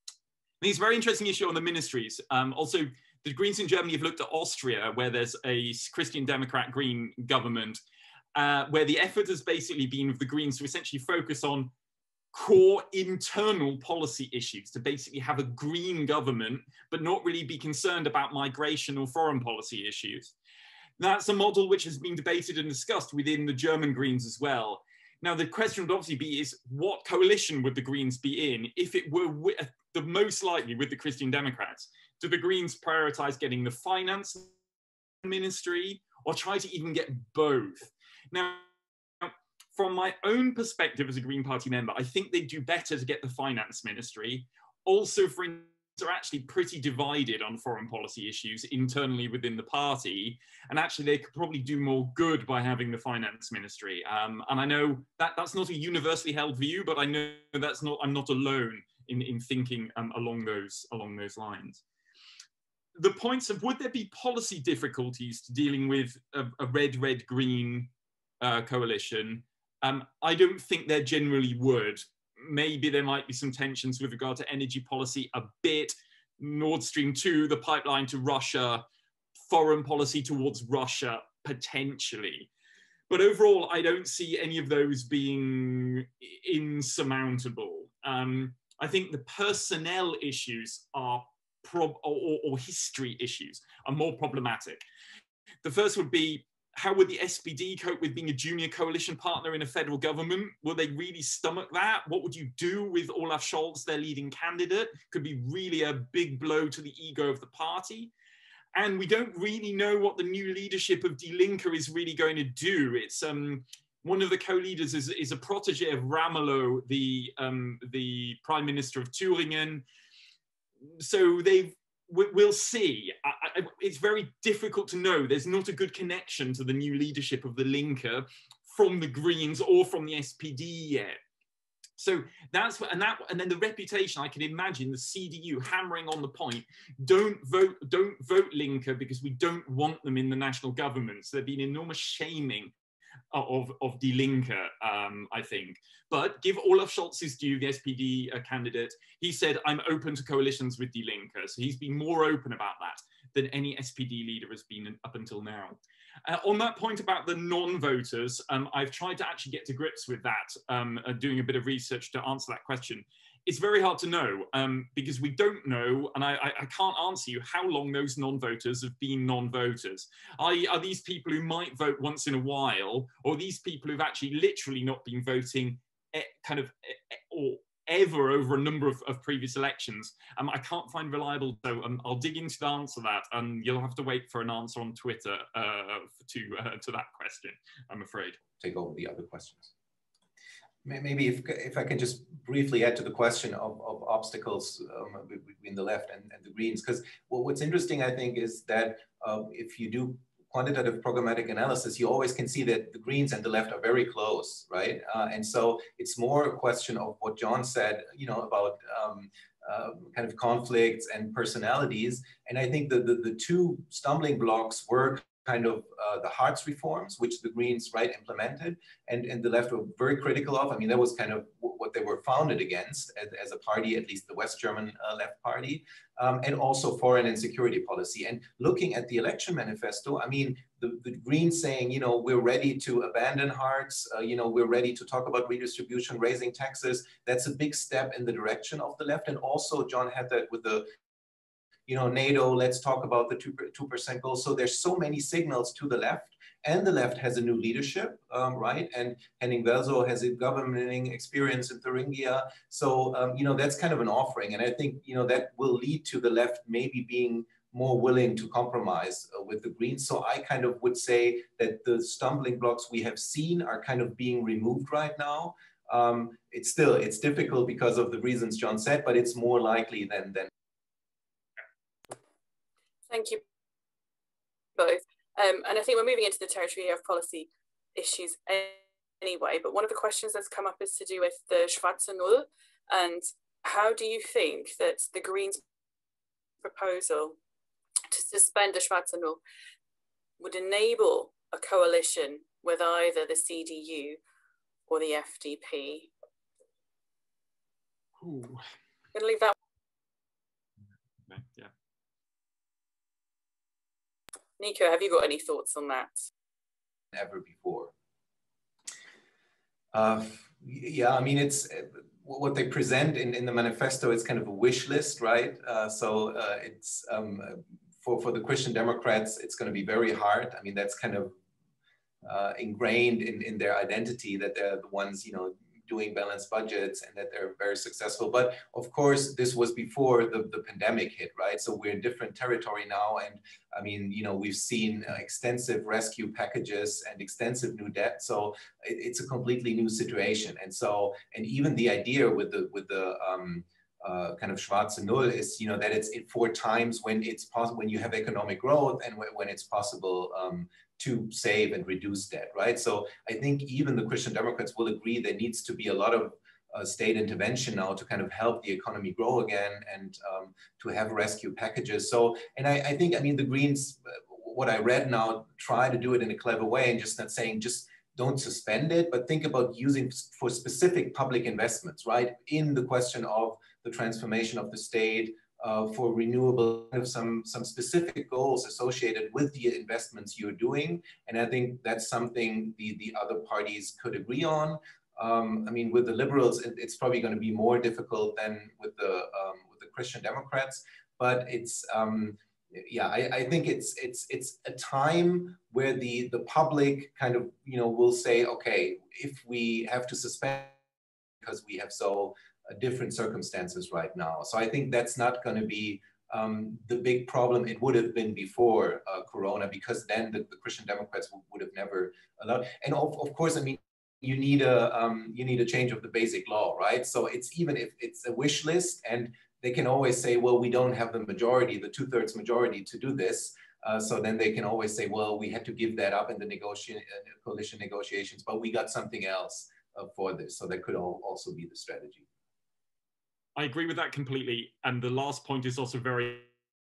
I think it's a very interesting issue on the ministries. Also, the Greens in Germany have looked at Austria, where there's a Christian Democrat Green government, where the effort has basically been of the Greens to essentially focus on core internal policy issues, to basically have a green government, but not really be concerned about migration or foreign policy issues. That's a model which has been debated and discussed within the German Greens as well. Now, the question would obviously be is, what coalition would the Greens be in if it were the most likely with the Christian Democrats? Do the Greens prioritize getting the finance ministry, or try to even get both? Now, from my own perspective as a Green Party member, I think they do better to get the finance ministry. Also, for instance, are actually pretty divided on foreign policy issues internally within the party, and actually they could probably do more good by having the finance ministry. And I know that that's not a universally held view, but I know I'm not alone in thinking along those lines. the points of would there be policy difficulties to dealing with a red-red-green coalition? I don't think there generally would. Maybe there might be some tensions with regard to energy policy a bit, Nord Stream 2, the pipeline to Russia, foreign policy towards Russia, potentially. But overall, I don't see any of those being insurmountable. I think the personnel issues are or history issues are more problematic. The first would be, how would the SPD cope with being a junior coalition partner in a federal government? Will they really stomach that? What would you do with Olaf Scholz, their leading candidate? Could be really a big blow to the ego of the party. And we don't really know what the new leadership of Die Linke is really going to do. It's one of the co-leaders is a protege of Ramelow, the Prime Minister of Thüringen. So we'll see. It's very difficult to know. There's not a good connection to the new leadership of the Linke from the Greens or from the SPD yet. So that's what, and then the reputation, I can imagine the CDU hammering on the point, don't vote Linke because we don't want them in the national government. So there'd be an enormous shaming of Die Linke, I think. But give Olaf Scholz his due, the SPD candidate. He said, I'm open to coalitions with Die Linke. So he's been more open about that than any SPD leader has been up until now. On that point about the non-voters, I've tried to actually get to grips with that, doing a bit of research to answer that question. It's very hard to know because we don't know, and I can't answer you how long those non-voters have been non-voters. Are these people who might vote once in a while, or these people who've actually literally not been voting or ever over a number of previous elections? I can't find reliable, so I'll dig into the answer to that, and you'll have to wait for an answer on Twitter to that question, I'm afraid. Take over the other questions. Maybe if I can just briefly add to the question of obstacles between the left and the Greens, because what's interesting, I think, is that if you do quantitative programmatic analysis, you always can see that the Greens and the left are very close, right? And so it's more a question of what Jon said, about kind of conflicts and personalities. And I think the two stumbling blocks were kind of the Hartz reforms, which the Greens, implemented, and the left were very critical of. I mean, that was kind of what they were founded against as a party, at least the West German left party, and also foreign and security policy. And looking at the election manifesto, I mean, the Greens saying, we're ready to abandon Hartz, we're ready to talk about redistribution, raising taxes. That's a big step in the direction of the left. And also Jon had that with the NATO, let's talk about the 2% goal. So there's so many signals to the left, and the left has a new leadership, right? And Henning Welzow has a governing experience in Thuringia. So, that's kind of an offering. And I think, that will lead to the left maybe being more willing to compromise with the Greens. So I kind of would say that the stumbling blocks we have seen are kind of being removed right now. It's difficult because of the reasons Jon said, but it's more likely than. Thank you both. And I think we're moving into the territory of policy issues anyway, but one of the questions that's come up is to do with the Schwarze Null. And how do you think that the Greens' proposal to suspend the Schwarze Null would enable a coalition with either the CDU or the FDP? Ooh. I'm going to leave that. Okay, yeah. Niko, have you got any thoughts on that? Never before. Yeah, I mean, it's what they present in the manifesto is kind of a wish list, right? So it's for the Christian Democrats, it's going to be very hard. I mean, that's kind of ingrained in their identity that they're the ones, doing balanced budgets and that they're very successful. But of course, this was before the pandemic hit, right? So we're in different territory now. And I mean, we've seen extensive rescue packages and extensive new debt. So it's a completely new situation. And so, and even the idea with the kind of Schwarze Null is, that it's 4 times when it's possible, when you have economic growth and when it's possible to save and reduce debt, right? So I think even the Christian Democrats will agree there needs to be a lot of state intervention now to kind of help the economy grow again and to have rescue packages. So, and I think, I mean, the Greens, what I read now, try to do it in a clever way and just not saying, just don't suspend it, but think about using for specific public investments, right? In the question of the transformation of the state, for renewable, some specific goals associated with the investments you're doing. And I think that's something the other parties could agree on. I mean, with the Liberals, it's probably going to be more difficult than with the Christian Democrats, but it's, yeah, I think it's a time where the public kind of, you know, will say, okay, if we have to suspend because we have so different circumstances right now. So I think that's not going to be the big problem it would have been before Corona, because then the Christian Democrats would have never allowed. And of course, I mean, you need a change of the basic law, right? So it's, even if it's a wish list, and they can always say, well, we don't have the majority, the 2/3 majority to do this. So then they can always say, well, we had to give that up in the coalition negotiations, but we got something else for this. So that could also be the strategy. I agree with that completely. And the last point is also very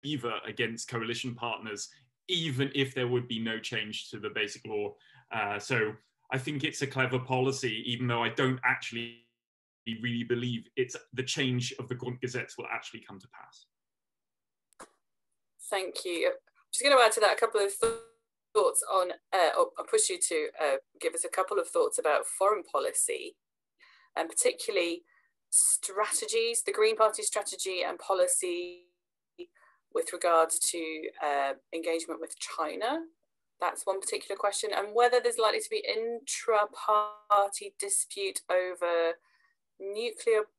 either against coalition partners, even if there would be no change to the basic law. So I think it's a clever policy, even though I don't actually really believe it's the change of the Grundgesetz will actually come to pass. Thank you. I'm just going to add to that a couple of thoughts on, or I'll push you to give us a couple of thoughts about foreign policy, and particularly strategies, the Green Party strategy and policy with regards to engagement with China. That's one particular question, and whether there's likely to be intra-party dispute over nuclear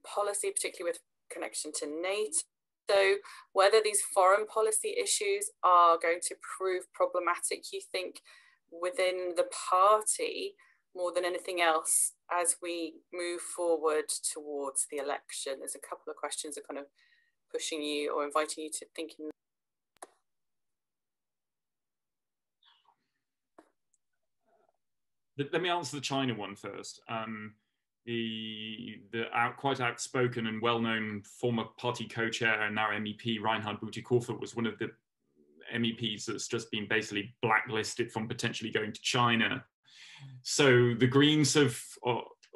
policy, particularly with connection to NATO. So whether these foreign policy issues are going to prove problematic, you think, within the party more than anything else as we move forward towards the election? There's a couple of questions that are kind of pushing you or inviting you to think in. Let me answer the China one first. The quite outspoken and well-known former party co-chair and now MEP Reinhard Bütikofer was one of the MEPs that's just been basically blacklisted from potentially going to China. So the Greens have,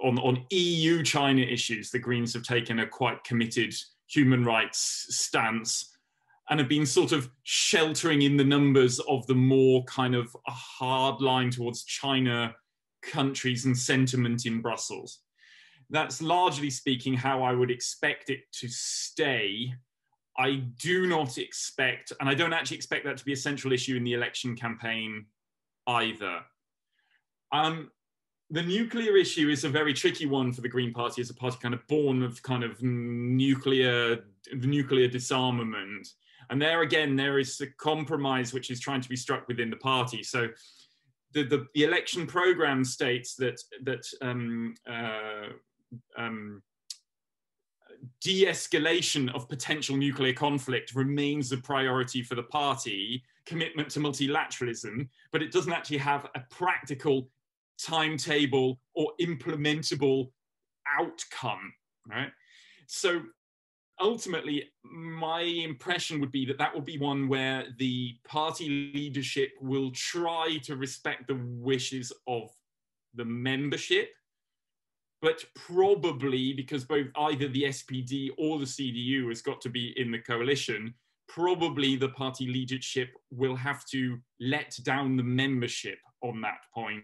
on EU-China issues, the Greens have taken a quite committed human rights stance and have been sort of sheltering in the numbers of the more kind of a hard line towards China countries and sentiment in Brussels. That's largely speaking how I would expect it to stay. I do not expect, and I don't actually expect that to be a central issue in the election campaign either. The nuclear issue is a very tricky one for the Green Party as a party kind of born of kind of nuclear disarmament. And there again, there is a compromise which is trying to be struck within the party. So the election program states that de-escalation of potential nuclear conflict remains a priority for the party, commitment to multilateralism, but it doesn't actually have a practical timetable or implementable outcome, right? So ultimately, my impression would be that that will be one where the party leadership will try to respect the wishes of the membership, but probably, because both either the SPD or the CDU has got to be in the coalition, probably the party leadership will have to let down the membership on that point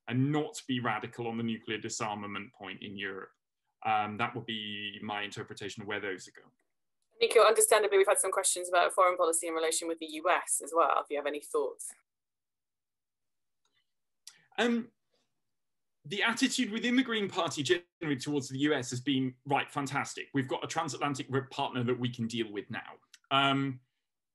and not be radical on the nuclear disarmament point in Europe. That would be my interpretation of where those are going. Niko, understandably, we've had some questions about foreign policy in relation with the US as well, if you have any thoughts. The attitude within the Green Party generally towards the US has been, right, fantastic. We've got a transatlantic partner that we can deal with now.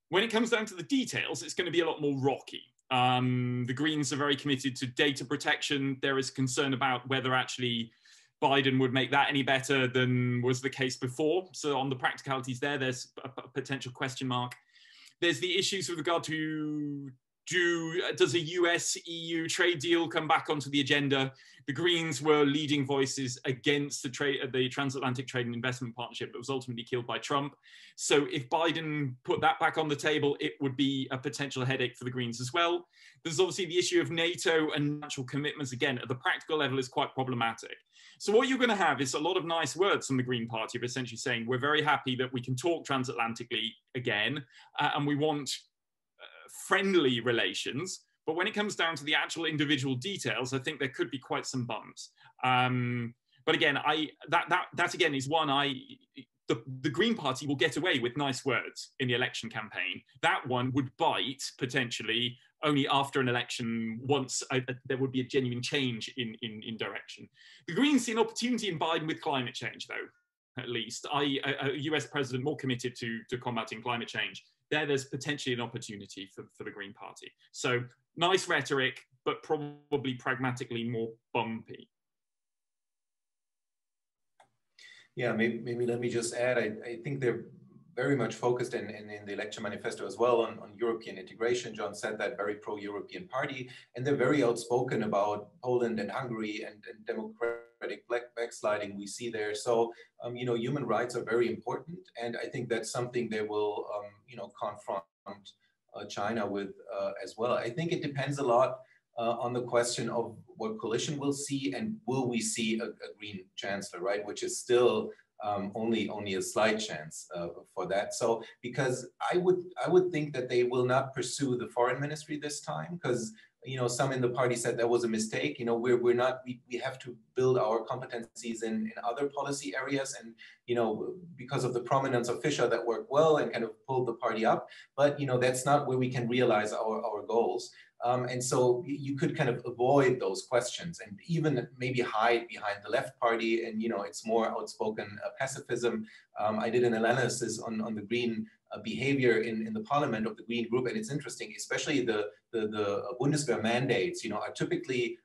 When it comes down to the details, it's going to be a lot more rocky. The Greens are very committed to data protection. There is concern about whether actually Biden would make that any better than was the case before. So on the practicalities there, there's a potential question mark. There's the issues with regard to does a US-EU trade deal come back onto the agenda? The Greens were leading voices against the Transatlantic Trade and Investment Partnership that was ultimately killed by Trump. So if Biden put that back on the table, it would be a potential headache for the Greens as well. There's obviously the issue of NATO and natural commitments. Again, at the practical level is quite problematic. So what you're going to have is a lot of nice words from the Green Party of essentially saying, we're very happy that we can talk transatlantically again, and we want friendly relations. But when it comes down to the actual individual details, I think there could be quite some bumps. But again, that again is one the Green Party will get away with nice words in the election campaign. That one would bite potentially only after an election, once there would be a genuine change in direction. The Greens see an opportunity in Biden with climate change, though, at least. A US president more committed to combating climate change. There's potentially an opportunity for the Green Party. So nice rhetoric, but probably pragmatically more bumpy. Yeah, maybe let me just add, I think they're very much focused in the election manifesto as well on European integration. Jon said that, very pro-European party, and they're very outspoken about Poland and Hungary and democratic backsliding we see there. So, you know, human rights are very important, and I think that's something they will, you know, confront China with as well. I think it depends a lot on the question of what coalition we'll see, and will we see a Green chancellor, right? Which is still only a slight chance for that. So, because I would think that they will not pursue the foreign ministry this time, because, you know, some in the party said that was a mistake. You know, we have to build our competencies in other policy areas, and, you know, because of the prominence of Fischer, that worked well and kind of pulled the party up. But, you know, that's not where we can realize our goals. And so you could kind of avoid those questions and even maybe hide behind the left party, and, you know, it's more outspoken pacifism. I did an analysis on the Green behavior in the parliament of the Green group, and it's interesting, especially the Bundeswehr mandates, you know, are typically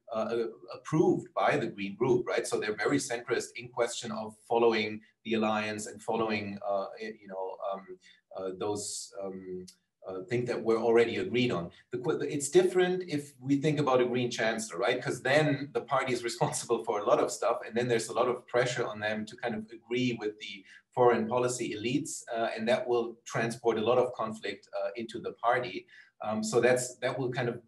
approved by the Green group, right? So they're very centrist in question of following the alliance and following, you know, those things that were already agreed on. It's different if we think about a Green chancellor, right? Because then the party is responsible for a lot of stuff, and then there's a lot of pressure on them to kind of agree with the foreign policy elites, and that will transport a lot of conflict into the party. So that will kind of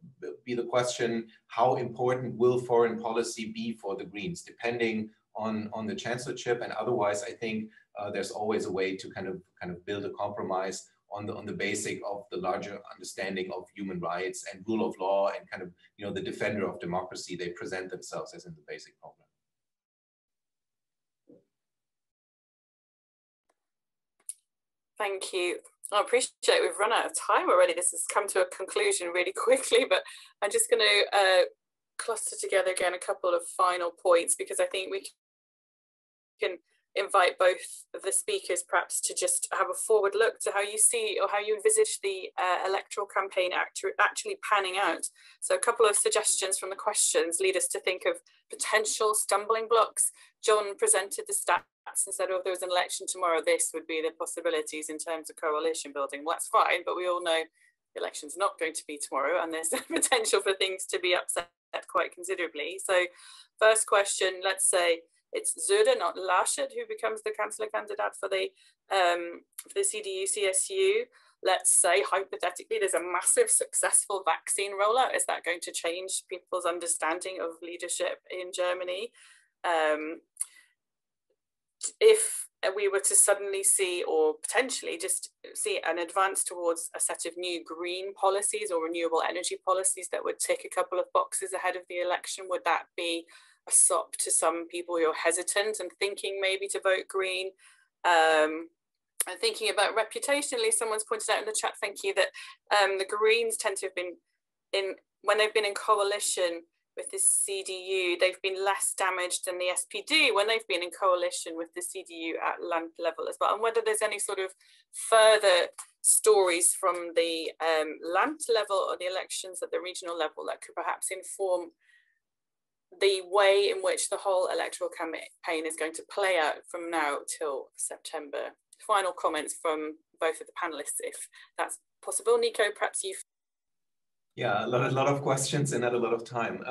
be the question: how important will foreign policy be for the Greens, depending on the chancellorship? And otherwise, I think there's always a way to kind of build a compromise on the basic of the larger understanding of human rights and rule of law, and kind of, you know, the defender of democracy they present themselves as in the basic program. Thank you. I appreciate we've run out of time already. This has come to a conclusion really quickly, but I'm just going to cluster together again a couple of final points, because I think we can invite both of the speakers perhaps to just have a forward look to how you see, or how you envisage the electoral campaign actually panning out. So a couple of suggestions from the questions lead us to think of potential stumbling blocks. Jon presented the stats and said, oh, if there was an election tomorrow, this would be the possibilities in terms of coalition building. Well, that's fine, but we all know the election's not going to be tomorrow, and there's potential for things to be upset quite considerably. So first question, let's say it's Söder, not Laschet, who becomes the Chancellor candidate for the CDU-CSU. Let's say, hypothetically, there's a massive successful vaccine rollout. Is that going to change people's understanding of leadership in Germany? If we were to suddenly see, or potentially just see, an advance towards a set of new green policies or renewable energy policies that would tick a couple of boxes ahead of the election, would that be a sop to some people who are hesitant and thinking maybe to vote Green? And thinking about reputationally, someone's pointed out in the chat, thank you, that the Greens tend to have been when they've been in coalition with the CDU, they've been less damaged than the SPD when they've been in coalition with the CDU at land level as well. And whether there's any sort of further stories from the land level or the elections at the regional level that could perhaps inform the way in which the whole electoral campaign is going to play out from now till September. Final comments from both of the panelists, if that's possible. Niko, perhaps you. Yeah, a lot of questions and not a lot of time.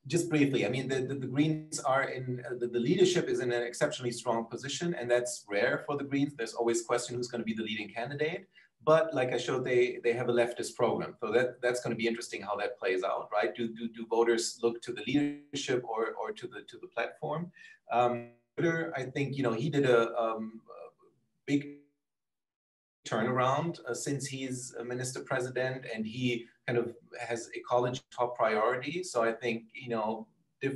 Just briefly, I mean, the Greens are in, the leadership is in an exceptionally strong position, and that's rare for the Greens. There's always question who's going to be the leading candidate. But like I showed, they have a leftist program. So that's going to be interesting how that plays out, right? Do voters look to the leadership or to the platform? I think, you know, he did a big turnaround since he's a minister president, and he kind of has ecology top priority. So I think, you know,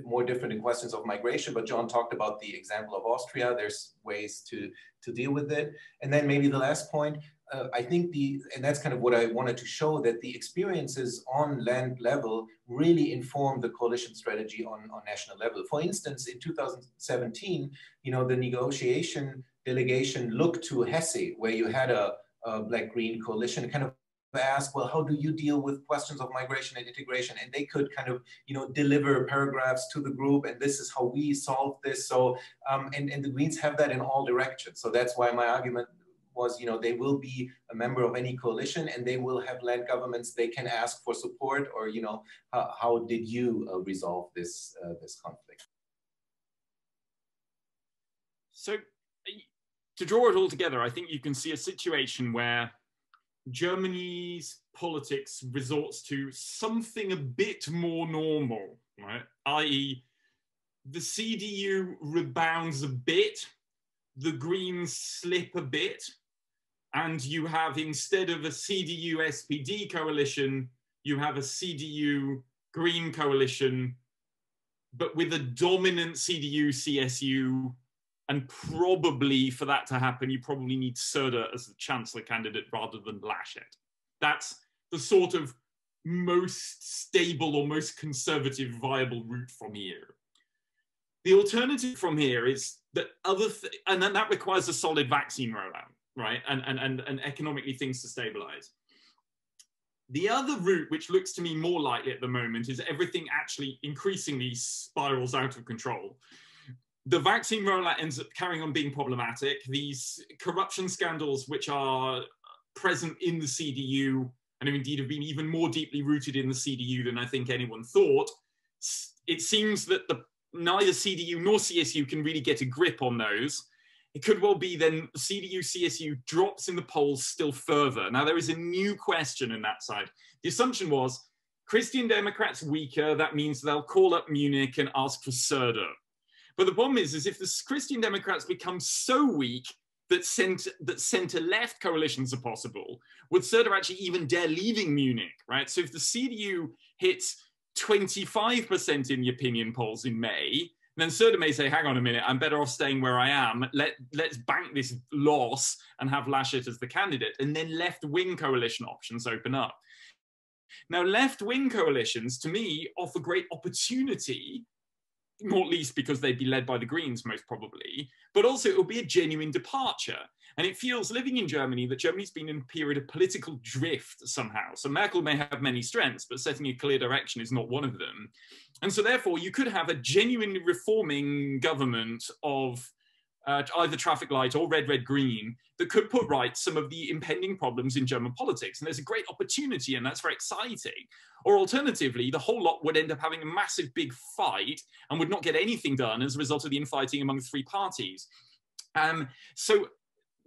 more different in questions of migration, but Jon talked about the example of Austria. There's ways to deal with it. And then maybe the last point, I think and that's kind of what I wanted to show, that the experiences on land level really inform the coalition strategy on national level. For instance, in 2017, you know, the negotiation delegation looked to Hesse, where you had a black-green coalition, kind of ask, well, how do you deal with questions of migration and integration? And they could kind of, you know, deliver paragraphs to the group, and this is how we solve this. So, and the Greens have that in all directions. So that's why my argument was, you know, they will be a member of any coalition, and they will have land governments they can ask for support, or, you know, how did you resolve this conflict? So to draw it all together, I think you can see a situation where Germany's politics resorts to something a bit more normal, right? i.e., the CDU rebounds a bit, the Greens slip a bit, and you have, instead of a CDU-SPD coalition, you have a CDU-Green coalition, but with a dominant CDU-CSU. And probably for that to happen, you probably need Söder as the chancellor candidate rather than Laschet. That's the sort of most stable or most conservative viable route from here. The alternative from here is that and then that requires a solid vaccine rollout, right? And economically things to stabilize. The other route, which looks to me more likely at the moment, is everything actually increasingly spirals out of control. The vaccine rollout ends up carrying on being problematic. These corruption scandals, which are present in the CDU, and indeed have been even more deeply rooted in the CDU than I think anyone thought, it seems that neither CDU nor CSU can really get a grip on those. It could well be then CDU-CSU drops in the polls still further. Now, there is a new question in that side. The assumption was Christian Democrats weaker, that means they'll call up Munich and ask for Söder. But the problem is if the Christian Democrats become so weak that centre-left coalitions are possible, would Söder actually even dare leaving Munich, right? So if the CDU hits 25% in the opinion polls in May, then Söder may say, hang on a minute, I'm better off staying where I am. Let's bank this loss and have Laschet as the candidate. And then left-wing coalition options open up. Now, left-wing coalitions, to me, offer great opportunity, not least because they'd be led by the Greens, most probably, but also it will be a genuine departure. And it feels, living in Germany, that Germany's been in a period of political drift somehow. So Merkel may have many strengths, but setting a clear direction is not one of them. And so therefore, you could have a genuinely reforming government of either traffic light or red, green that could put right some of the impending problems in German politics. And there's a great opportunity, and that's very exciting. Or alternatively, the whole lot would end up having a massive big fight and would not get anything done as a result of the infighting among three parties.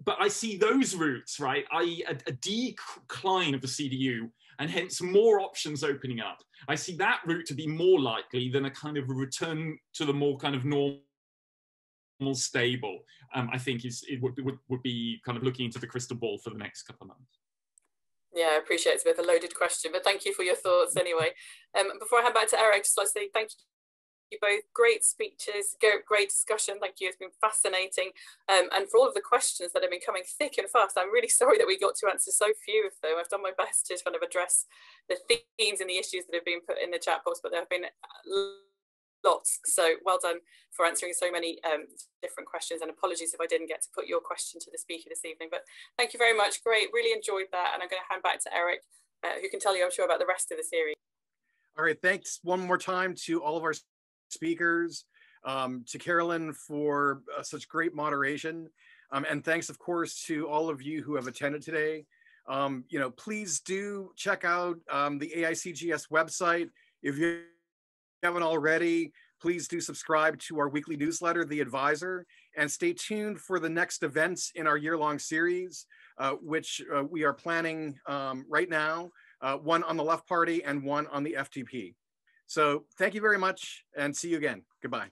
But I see those routes, right, i.e. a decline of the CDU, and hence more options opening up. I see that route to be more likely than a kind of a return to the more kind of normal stable. I think it would be kind of looking into the crystal ball for the next couple of months. Yeah, I appreciate it's a bit of a loaded question, but thank you for your thoughts anyway. Before I hand back to Eric, I'd just like to say thank you both. Great speeches, great discussion. Thank you. It's been fascinating. And for all of the questions that have been coming thick and fast, I'm really sorry that we got to answer so few of them. I've done my best to kind of address the themes and the issues that have been put in the chat box, but there have been lots. So well done for answering so many different questions, and apologies if I didn't get to put your question to the speaker this evening, but thank you very much. Great, really enjoyed that. And I'm going to hand back to Eric, who can tell you, I'm sure, about the rest of the series. All right, thanks one more time to all of our speakers, to Carolyn for such great moderation. And thanks, of course, to all of you who have attended today. You know, please do check out the AICGS website. If you haven't already, please do subscribe to our weekly newsletter, The Advisor, and stay tuned for the next events in our year-long series, which we are planning right now, one on the Left Party and one on the FTP. So thank you very much and see you again. Goodbye.